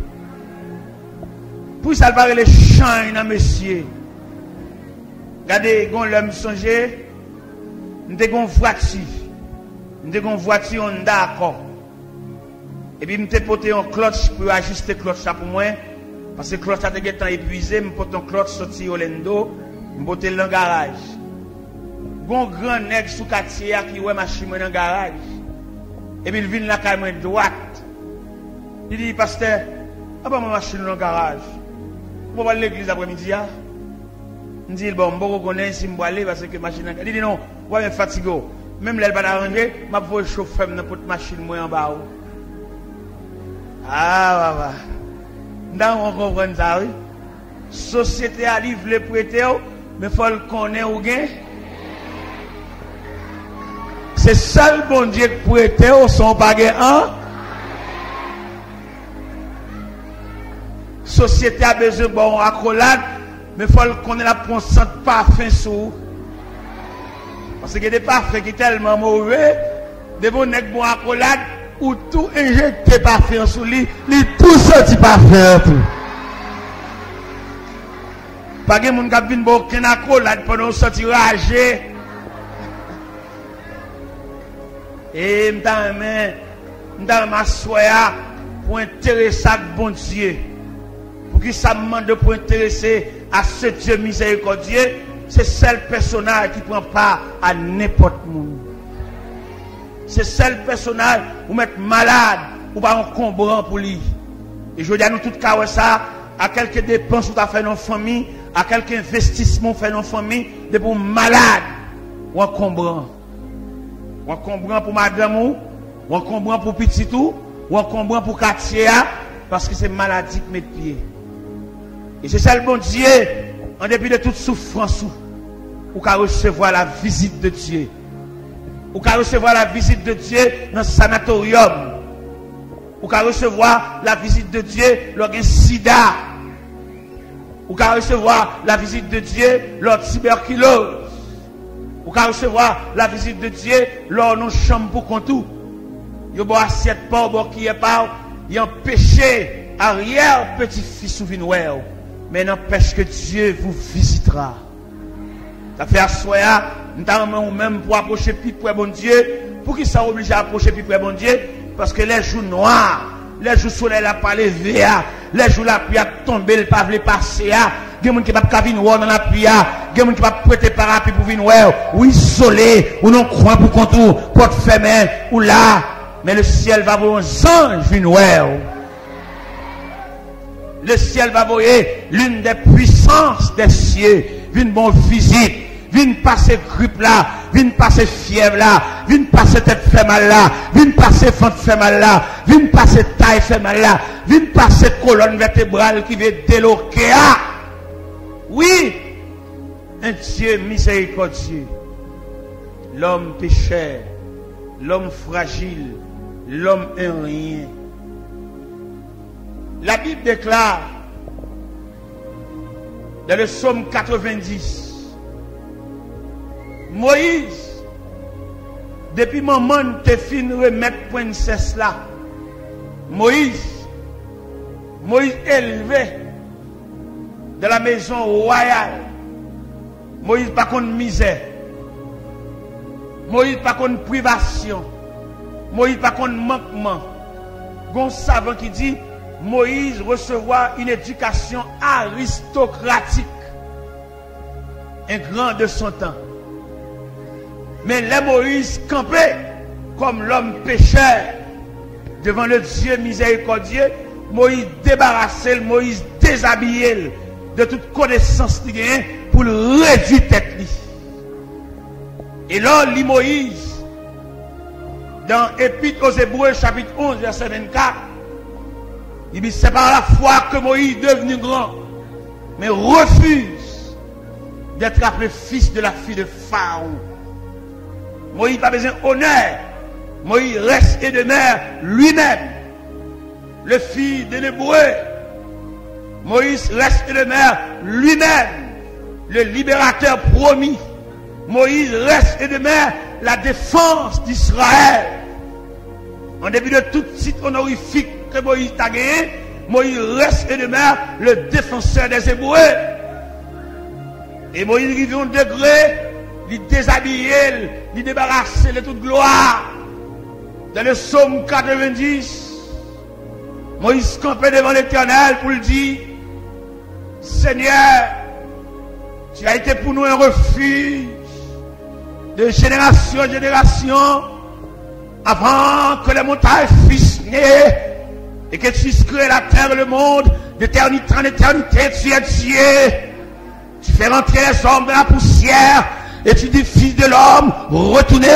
Pour qui ça va les champs, là, monsieur? Regardez, quand l'homme songe, nous avons une fracture. Nous avons une voiture Honda Accord. Et puis, je porté un clutch pour ajuster le clutch pour moi. Parce que le clutch a été épuisé. Je porte un clutch sorti Orlando. Je porte dans le garage. Bon grand nègre sous quartier qui ouais machine dans le garage. Et puis il vient la caméra droite. Il dit pasteur, ah bah ma machine dans le garage. On va à l'église après-midi. Il dit bon, je reconnais si je vais aller parce que machine dans le garage. Il dit non, je vais me fatiguer. Même là, il va arranger, je vais chauffer n'importe machine moi en bas. Ah, bah. On comprend ça, oui. Société a livré prêter, mais il faut le connaître ou gain. C'est seul bon Dieu qui prêter au son pas gain. Société a besoin de bon accolade, mais il faut le connaître la prendre parfum sous. Parce que des parfums qui sont tellement mauvais, des bons bon accolade, ou tout injecté parfum sous lui, tout sorti parfum tout. Pas que mon qui vient bon aucun accolade pendant sorti ragé. Et m'ta m'assoya pour intéresser à bon Dieu. Pour qui ça me demande pour intéresser à ce Dieu miséricordieux, c'est seul personnage qui prend part à n'importe monde. C'est seul personnage où mettre malade ou pas encombrant pour lui. Et je dis à nous tout cas ça, à quelques dépenses ou à faire dans la famille, à quelques investissements fait dans la famille, de pour malade ou encombrant. Ou encombrant pour madame ou encombrant pour petit tout, ou encombrant pour quartier, parce que c'est maladie qui met pied. Et c'est ça le bon Dieu, en dépit de toute souffrance, ou qu'à recevoir la visite de Dieu. Ou qu'à recevoir la visite de Dieu dans le sanatorium. Ou qu'à recevoir la visite de Dieu lors d'un sida. Ou qu'à recevoir la visite de Dieu lors de tuberculose. Ou qu'à recevoir la visite de Dieu lors de nos chambres pour contour. Yo bo assiette pas, bo qui est pas, y empêché arrière petit-fils ou vinouer. Mais n'empêche que Dieu vous visitera. Ça fait assoya, nous même pour approcher plus près bon Dieu. Pour qui ça oblige à approcher plus près bon Dieu? Parce que les jours noirs, les jours soleil n'a pas levé, les jours la pluie a tombé, le pas voulu passer, il y a des gens qui ne peuvent pas venir dans la pluie, il y a des gens qui ne peuvent pas prêter parapluie pour venir, ou isolé, ou non croire pour contour, porte fermée, ou là, mais le ciel va voir un ange venir. Le ciel va voir l'une des puissances des cieux, une bonne visite, viens passer grippe là, viens passer fièvre là, viens passer tête fait mal là, viens passer ventre fait mal là, viens passer taille fait mal là, viens passer colonne vertébrale qui veut déloquer. Oui, un Dieu miséricordieux, l'homme pécheur, l'homme fragile, l'homme un rien. La Bible déclare dans le psaume 90, Moïse, depuis moment te fin remettre princesse là, Moïse élevé de la maison royale, Moïse pas contre misère, Moïse pas contre privation, Moïse pas contre manquement. Gon savant qui dit Moïse recevoir une éducation aristocratique, un grand de son temps. Mais les Moïse campait comme l'homme pécheur devant le Dieu miséricordieux. Moïse débarrassé, Moïse déshabillé de toute connaissance qu'il a pour le réduire tête. Et là, lit Moïse dans Épître aux Hébreux chapitre 11 verset 24. Il dit c'est par la foi que Moïse est devenu grand, mais refuse d'être appelé fils de la fille de Pharaon. Moïse n'a pas besoin d'honneur. Moïse reste et demeure lui-même le fils de l'Hébreu. Moïse reste et demeure lui-même le libérateur promis. Moïse reste et demeure la défense d'Israël. En début de tout titre honorifique que Moïse a gagné, Moïse reste et demeure le défenseur des Hébreux. Et Moïse arrive à un degré, il déshabille, il débarrasse de toute gloire. Dans le psaume 90, Moïse campait devant l'Éternel pour lui dire, Seigneur, tu as été pour nous un refuge de génération en génération, avant que les montagnes fussent nées et que tu puisses créer la terre et le monde, d'éternité en éternité, tu es Dieu. Tu fais rentrer les hommes dans la poussière et tu dis, fils de l'homme, retournez,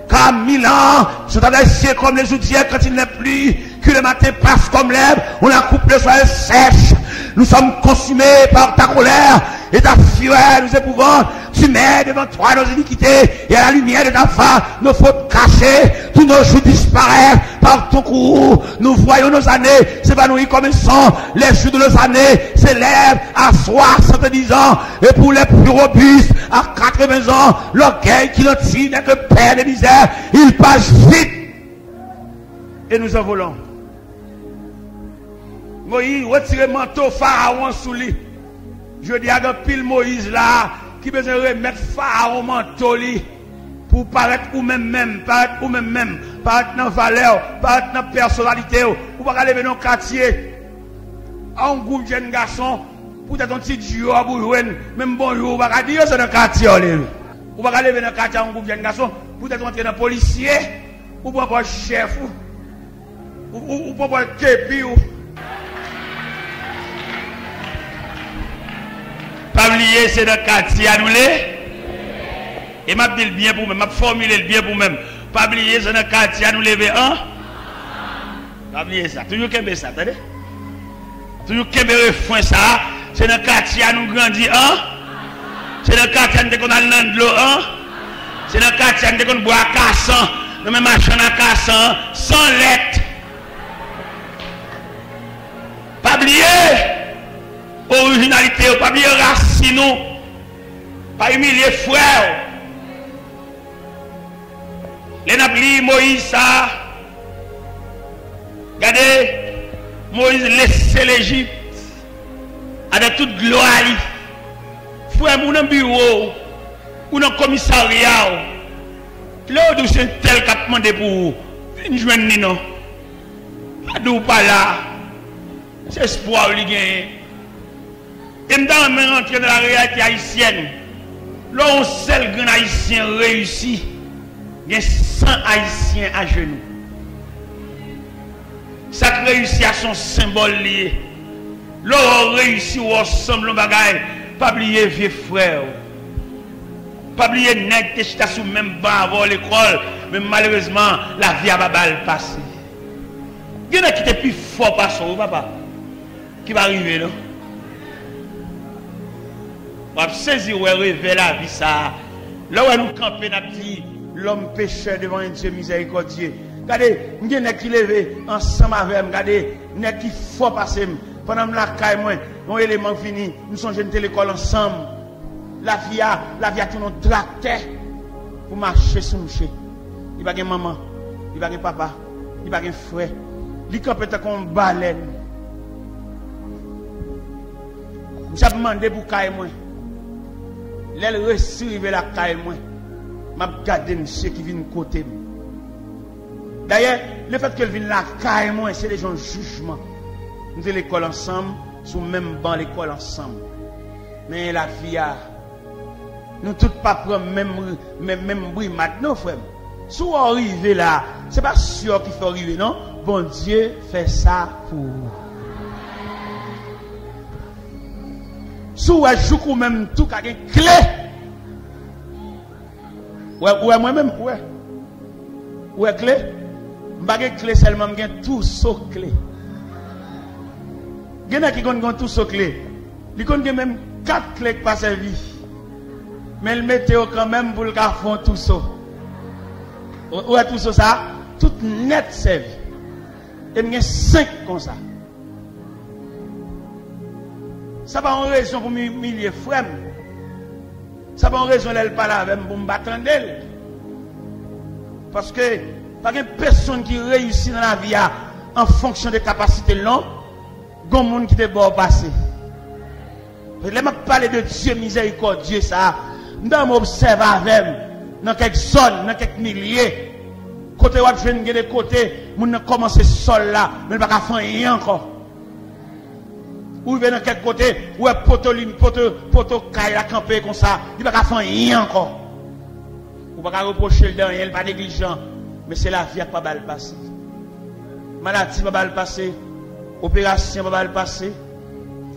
car 1000 ans sont dans les cieux comme les jours d'hier quand il n'est plus, que le matin passe comme l'herbe, on la coupe le soir sèche. Nous sommes consumés par ta colère et ta fureur nous épouvante. Tu mets devant toi nos iniquités et à la lumière de ta face nos fautes cachées. Tous nos jours disparaissent par ton courroux. Nous voyons nos années s'évanouir comme un sang. Les jours de nos années s'élèvent à 70 ans. Et pour les plus robustes, à 80 ans, l'orgueil qui l'entire n'est que père de misère. Il passe vite. Et nous en volons. Moïse retire le manteau Pharaon sous lui. Je dis à un pile Moïse là, qui besoin de remettre Pharaon manteau lui, pour paraître ou même, paraître ou même, paraître dans valeur, paraître dans personnalité, ou pas aller dans le quartier, à un groupe de jeunes garçons, pour être un petit duo, même bonjour, ou pas dire c'est dans le quartier, ou pas aller dans le quartier, à un groupe de jeunes garçons, pour être entrer dans le policier, ou pas pour chef, ou pas pour képi, ou pas oublier, c'est dans le quartier à nous les. Et m'a dit le bien pour même, m'a formulé le bien pour même. Pas oublier, c'est dans le quartier à nous lever un. Pas oublier ça. Toujours qu'aimer ça, attendez. Toujours qu'aimer refrain ça. C'est dans le quartier à nous grandir un. C'est dans le quartier à nous qu'on a le de l'eau un. C'est dans le quartier à nous qu'on boit à cassant. Nous même machin à cassant. Sans lettre. Pas oublier. Originalité, pas oublier racine, pas humilier frère. Les naplis Moïse ça. Regardez, Moïse laissait l'Égypte avec toute gloire. Frère, mon bureau, ou dans le commissariat, là où c'est tel qu'a demandé pour vous, une journée non. Pas là. C'est espoir qui gagne. Et je vais rentrer dans la réalité haïtienne. Là, on seul grand haïtien réussit, il y a 100 haïtiens à genoux. Ça réussit à son symbole lié. Là, on réussit ensemble, pas oublier vieux frère. Pas oublier net que j'étais sous même banc avant l'école, mais malheureusement, la vie a pas passé. Il y en a qui étaient plus fort par son papa. Qui va arriver là? On va saisir ou révéler la vie ça. Là où nous campons, nous dit l'homme pécheur devant un Dieu miséricordieux. Regardez, nous avons qui levé ensemble avec nous. Regardez, nous avons qui faut passer. Pendant la caille, nos éléments finis, nous sommes jeunes l'école ensemble. La vie a tout notre tracteur pour marcher sur nous. Il n'y a pas de maman, il n'y a pas de papa, il n'y a pas de frère. Il campe comme une baleine. Nous avons demandé pour caille moi. L'elle reçoit la caille moi. M'a gardé monsieur qui vient côté. D'ailleurs, le fait qu'elle vienne la caille moi, c'est des gens jugement. Nous sommes l'école ensemble, sous même banc l'école ensemble. Mais la vie a nous tous pas prendre même bruit maintenant frère. Si on arrive là, c'est pas sûr qu'il faut arriver non. Bon Dieu fait ça pour vous. Si on joue même tout avec une clé. Ouais moi-même ouais clé. Pas de clé seulement, j'ai tout sauf clé. Il y en a qui ont tout sauf clé. Il y a même 4 clés qui passent servi. Mais le météo quand même pour le faire tout ça. Ouais tout ça, tout net servi. Et il y a 5 comme ça. Ça va en raison pour m'humilier frère. Ça va en raison d'elle parler avec pour me battre d'elle. Parce que pas une personne qui réussit dans la vie en fonction des capacités non, il y a des gens qui te bon passer. Je vais parler de Dieu miséricordieux ça. Nous m'observe avec dans quelques zones, dans quelques milliers. Côté wap jwen gen de côté, moun nan commence sol là, mais pas ka faire rien encore. Ou ven dans quel côté, ou poto kay la camper comme ça, il pas ka faire rien encore. Ou pas ka reprocher le dernier, il pas négligent, mais c'est la vie qui pas mal passer. Maladie pas mal passer, opération pas mal passer,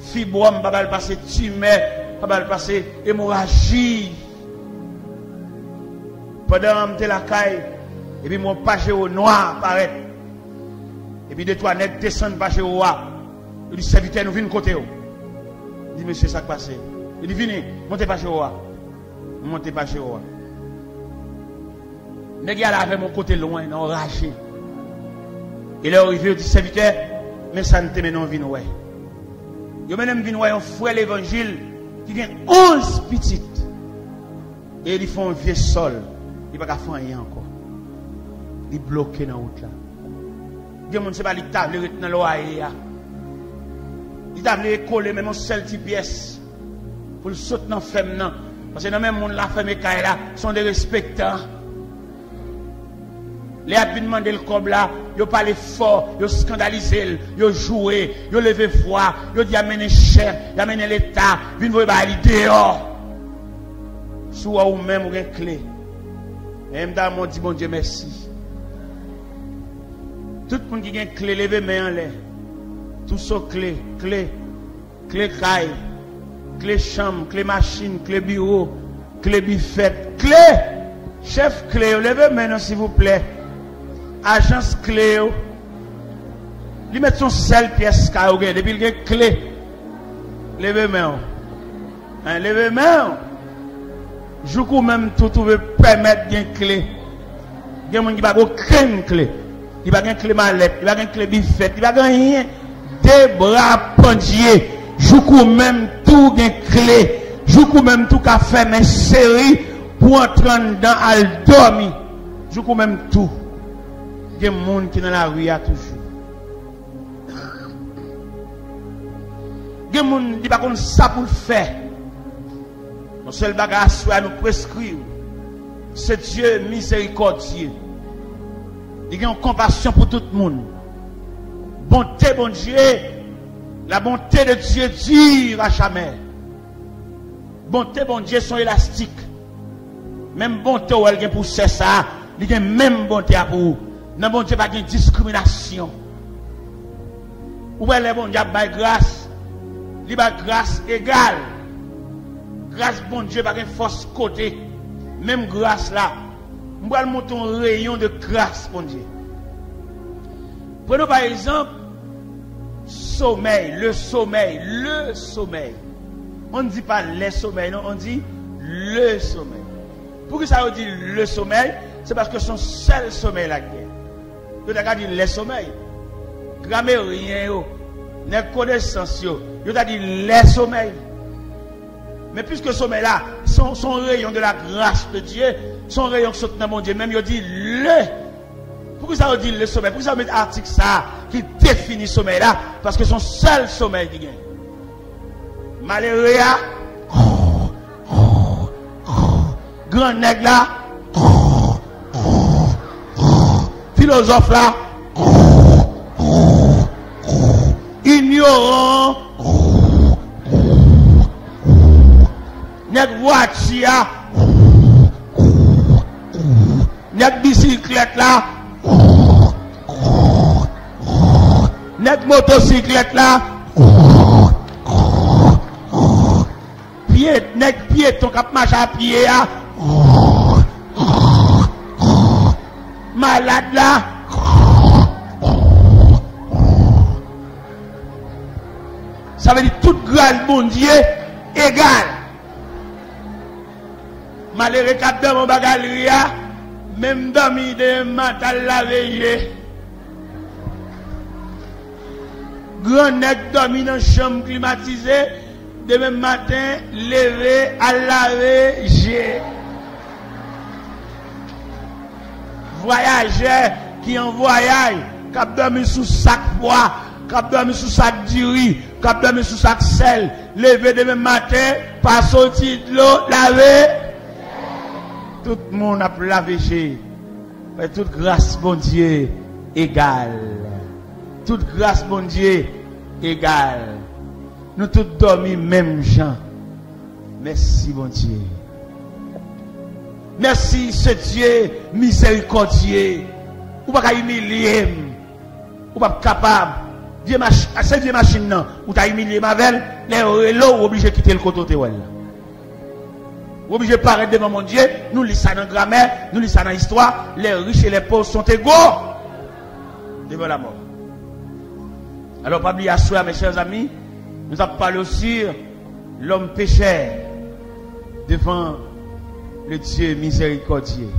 fibrome pas mal passer, tumeur pas mal passer, hémorragie. Pendant que la caille, et puis mon pagéo noir paraît. Et puis deux trois nègres descendent pagéo a. Il dit serviteur nous venons côté. Il dit monsieur ça qui passe. Il dit venez, montez pagéo a. Montez pagéo a. Nègre là avec mon côté loin, enragé. Il est arrivé, il dit serviteur, mais ça ne te mène en vin ouais. Yo même vin ouais un frère l'évangile qui a 11 petites. Et ils font un vieux sol. Il ne peut pas faire rien encore. Il est bloqué dans la route là. Il ne sait pas les tables dans l'oreille. Il table collé même un seul petit pièce. Pour le sauter dans la femme. Parce que dans même monde la femme et là sont des respectants. Les habits demandé le cob là, ils parlent fort, ils scandalisé, ils joué, ils levé voix, ils dit amener cher, ils amener l'État, ils ne veulent pas aller dehors. Soit ou même ou une clé. Et m'dam dit bon Dieu merci. Tout le monde qui a une clé, levez main en l'air. Tout ça clé caille, clé chambre, clé machine, clé bureau, clé buffet, clé, chef clé, levez main s'il vous plaît. Agence clé, lui met son seule pièce car depuis il a clé. Levez main. Levez main. Je peux même tout permettre d'une clé. Il y a des gens qui n'ont aucune clé. Il n'y a pas de clé mallette, il n'y a pas de clé biffette, il n'y a pas rien. Des bras pendiers. Je peux même tout d'une clé. Je peux même tout qu'à faire mes séries pour entrer dans al dormir. Je peux même tout. Il y a des gens qui sont dans la rue toujours. Il y a des gens qui ne savent pas ça pour le faire. Mon seul bagage à nous prescrire, c'est Dieu miséricordieux. Il y a une compassion pour tout le monde. Bonté, bon Dieu, la bonté de Dieu dure à jamais. Bonté, bon Dieu, sont élastiques. Même bonté où elle pour ça, il y a même bonté pour vous. Non, bon Dieu, pas de discrimination. Où elle est bon Dieu, par grâce, il y a grâce égale. Grâce bon Dieu par une force côté. Même grâce là. On va monter un rayon de grâce bon Dieu. Prenons par exemple sommeil, le sommeil. On ne dit pas les sommeils, non, on dit le sommeil. Pourquoi ça veut dire le sommeil? C'est parce que son seul sommeil la guerre. Vous avez dit les sommeils. Grammairien, les connaissances, vous avez dit les sommeils. Mais puisque ce sommeil là, son rayon de la grâce de Dieu, son rayon saute dans mon Dieu, même il dit le. Pourquoi ça veut dire le sommeil? Pourquoi ça veut mettre article ça qui définit ce sommeil là? Parce que son seul sommeil qui gagne. Malheureux là, grand nègre là, philosophe là, ignorant, nèg voiture, nèg bicyclette là, nèg motocyclette là, nèg piéton qui marche à pied là, malade là, ça veut dire tout grâce bon Dieu égal. Malheureux cap dans mon bagage même dormi de mental la veille. Grand nèg dormi dans chambre climatisée, demain matin levé à laver j'ai. Voyageur qui en voyage, cap dormi sous sac poids, cap dormi sous sac de riz, cap dormi sous sac sel, levé demain matin, pas sorti de l'eau, laver. Tout le monde a lavé chez. Toute grâce, bon Dieu, égale. Toute grâce, bon Dieu, égale. Nous tous dormis même gens. Merci, bon Dieu. Merci, ce Dieu miséricordieux. Ou pas humilier. Ou pas capable. C'est Dieu machine, non. Ou t'as humilié ma belle. Les relots obligés de quitter le côté. Ou obligés de paraître devant mon Dieu. Nous lisons ça dans la grammaire. Nous lisons ça dans l'histoire. Les riches et les pauvres sont égaux devant la mort. Alors, pas oublier à soi, mes chers amis. Nous avons parlé aussi l'homme pécheur devant le Dieu miséricordieux.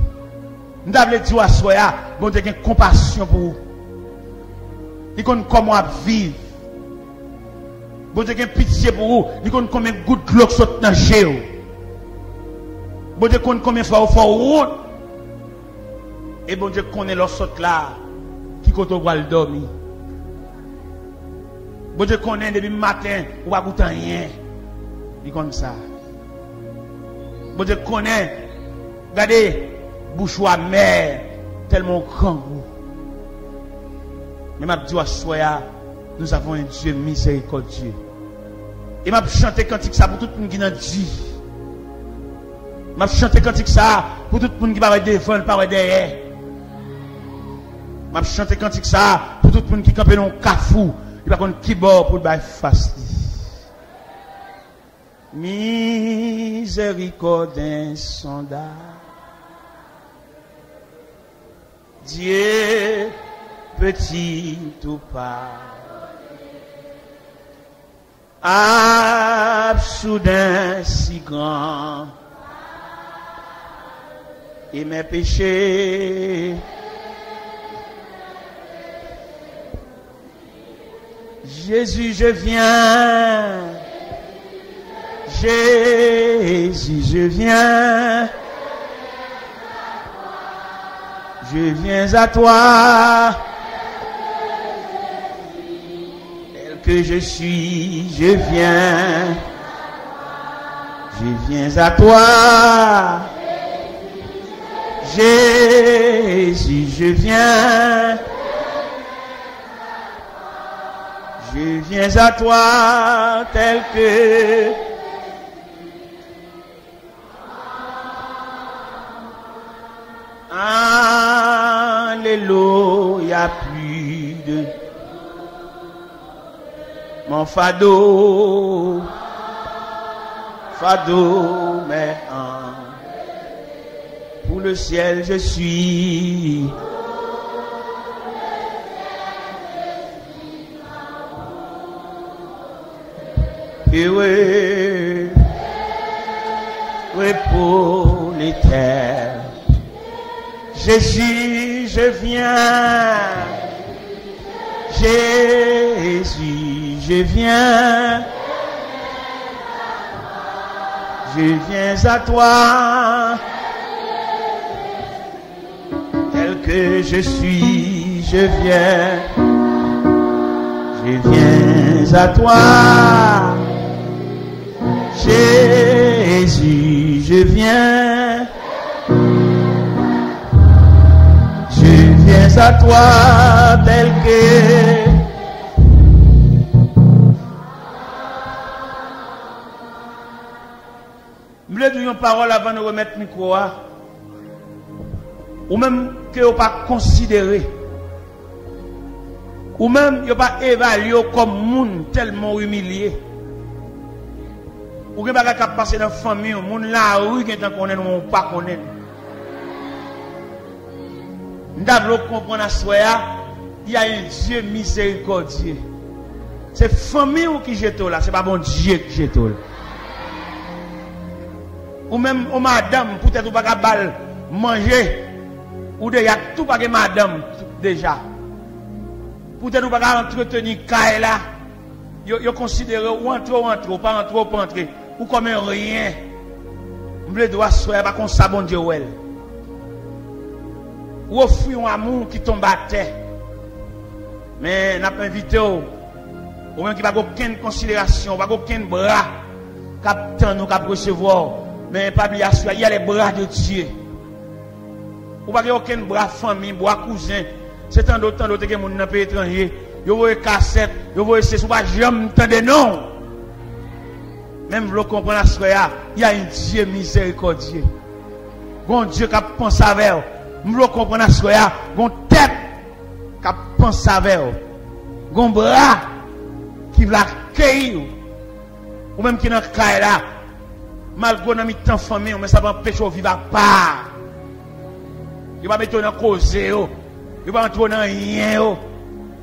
Nous avons dit à soi, bon Dieu, qu'il y a compassion pour vous. Il connaît comment vivre. Bon Dieu, qu'il y a pitié pour vous. Il connaît combien de gouttes de l'eau qui sautent dans le géo. Bon Dieu, connaît combien de fois vous faites route. Et bon Dieu, connaît l'eau saute là, qui compte au bras le dormir. Bon Dieu connaît depuis le matin, ou pas goûter rien. Il comme ça. Bon Dieu connaît, regardez, bouche ou amère, tellement grand goût. Mais m'a dit à soya, nous avons un Dieu miséricordieux. Et m'a chanté cantique ça pour tout le monde qui n'a dit. M'a chanté cantique ça pour tout le monde qui va défendre par derrière. M'a chanté cantique ça pour tout le monde qui campe dans un cafou. Il va contre qui bord pour le bail face. Miséricorde insondable. Dieu petit ou pas. Soudain si grand. Et mes péchés. Jésus, je viens. Jésus, je viens. Je viens à toi. Tel que je suis, je viens. Je viens à toi. Jésus, je viens. Je viens à toi tel que Alléluia, plus de mon fado, mais pour le ciel je suis. Et oui, pour les terres. Jésus, je viens. Jésus, je viens. Je viens à toi. Tel que je suis, je viens. Je viens à toi. Jésus, je viens. Je viens à toi tel que je voulais dire une parole avant de remettre le micro. Ou même que vous pas considéré. Ou même vous pas évalué comme monde tellement humilié. Ou que pas capable passer dans la famille, ou monde la rue qui est connaît ou pas connaît. Nous devons comprendre à soi, il y a un Dieu miséricordieux. C'est famille qui jette là, c'est pas bon Dieu qui jette là. Ou même ou madame, peut-être ou pas capable manger ou déjà tout pas que madame déjà. Peut-être ou pas entretenir caille là. Yo considéré ou entre ou pas entrer. Ou comme rien. M'ble doit soyer pas comme ça bon Dieu ouais. Ou offrir un amour qui tombe à terre. Mais n'a pas invité ou même qui pas aucune considération, pas aucun bras captant nous cap recevoir, mais pas oublier il y a les bras de Dieu. Ou pas aucun bras famille, bras cousin. C'est tant d'autres que moun dans pays étranger. Yo voye cassette, yo voye c'est pas jamais entendre non. Même vous comprenez à ce qu'il y a un Dieu miséricordieux. Bon Dieu qui pense avec vous. Vous comprenez à ce qu'il y a une tête qui pense avec vous. Un bras qui va accueillir. Ou même qui dans le cas là, malgré dans temps famille, mais ça va empêcher de vivre à part. Il va mettre dans cause, il va entrer dans rien.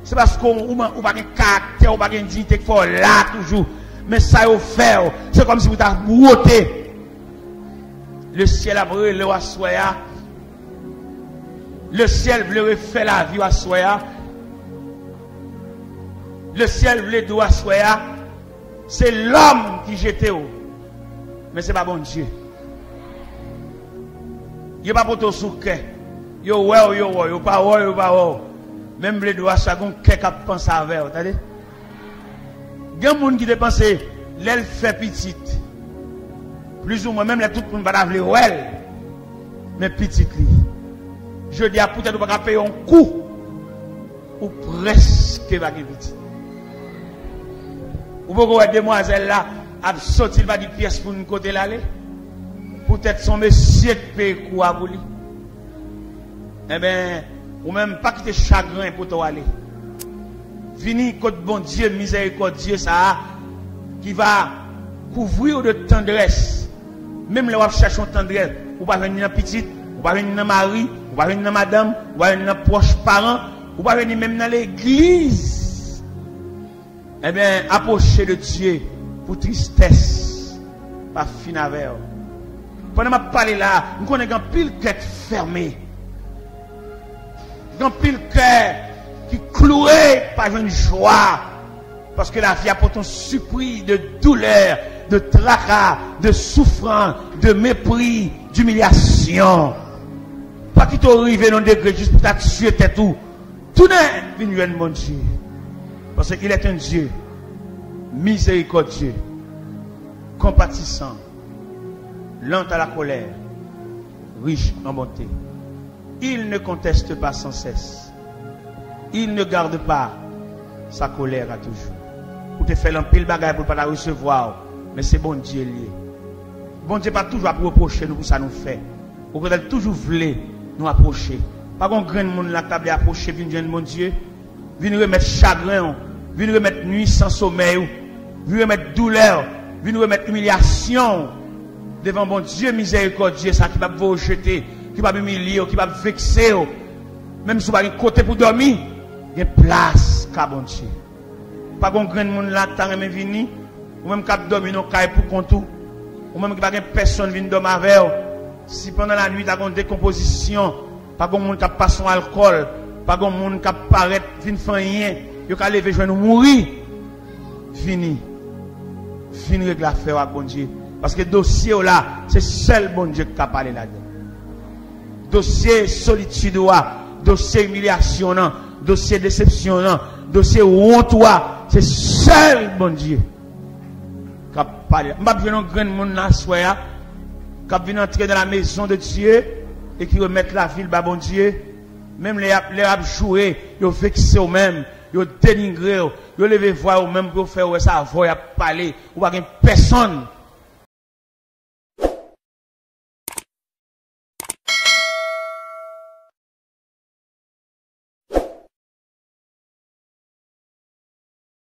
C'est parce qu'on n'a pas de caractère, on n'a pas de dignité qu'il faut là toujours. Mais ça vous fait, c'est comme si vous avez brouté. Le ciel a brûlé le soya. Le ciel voulait faire la vie à soya. Le ciel voulait d'où à soya. C'est l'homme qui jetait haut. Mais ce n'est pas bon Dieu. Il n'y a pas pour tout souke. Yo pas. Même les doigts, ça gon quelqu'un pense avec, vous entendez? Il y a des gens qui dépensent l'aile fait petite. Plus ou moins, même tout le monde va la ouais. Mais petite. Je dis à peut-être qu'on va payer un coup. Ou presque va gagner petite. Ou pourquoi voir demoiselle là, a sorti va du pièce pour une côté l'aller. Peut-être son monsieur qui paye quoi pour lui. Eh bien, ou même pas quitter chagrin pour toi aller. Vini côté bon Dieu, miséricordieux, ça, qui va couvrir de tendresse. Même là, on cherche une tendresse. Ou pas venir dans petite, ou pas venir dans mari, ou pas venir dans madame, ou pas venir dans proches parents, ou pas venir même dans l'église. Eh bien, approcher de Dieu pour tristesse, pas fin avec. Pendant que je parle là, nous connaissons un pile tête fermée. Un pile cœur qui cloué par une joie. Parce que la vie apporte un surpris de douleur, de tracas, de souffrance, de mépris, d'humiliation. Pas qu'il t'arrive dans le degré juste pour t'assurer tout. Tout n'est venu mon Dieu. Parce qu'il est un Dieu miséricordieux, compatissant, lent à la colère, riche en bonté. Il ne conteste pas sans cesse. Il ne garde pas sa colère à toujours. Pour te faire un pile bagage pour ne pas la recevoir. Mais c'est bon Dieu lié. Bon Dieu pas toujours à reprocher nous pour ça nous fait. Ou peut-être toujours voulu nous approcher. Pas qu'on grain de monde la table approcher, viens mon Dieu. Viens remettre chagrin, viens remettre nuit sans sommeil, viens remettre douleur, viens remettre humiliation devant bon Dieu miséricordieux, ça qui va vous jeter, qui va humilier, qui va vexer. Même si vous avez un côté pour dormir, il y a place, car bon Dieu. Pas qu'on grain de monde là, tant même venir, ou même cap dormir dans caille pour contour, ou même que pas personne vient dormir avec. Si pendant la nuit, tu as une décomposition, pas qu'on monde qui passe son alcool, pas qu'on monde qui paraît, vient faire rien, il y a lever, je vais nous mourir. Fini. Fini régler l'affaire à bon Dieu. Parce que dossier là, c'est seul bon Dieu qui a parlé là-dedans. Dossier solitude, dossier humiliation, dossier déception, dossier honte, c'est seul bon Dieu qui a parlé. Je ne vais pas un grand monde là, qui vient entrer dans la maison de Dieu et qui remettent la ville à bon Dieu. Même les jouer, ils vexent eux-mêmes, ils dénigrent, ils lever voix eux-mêmes pour faire ça, voix à parler, ou pas personne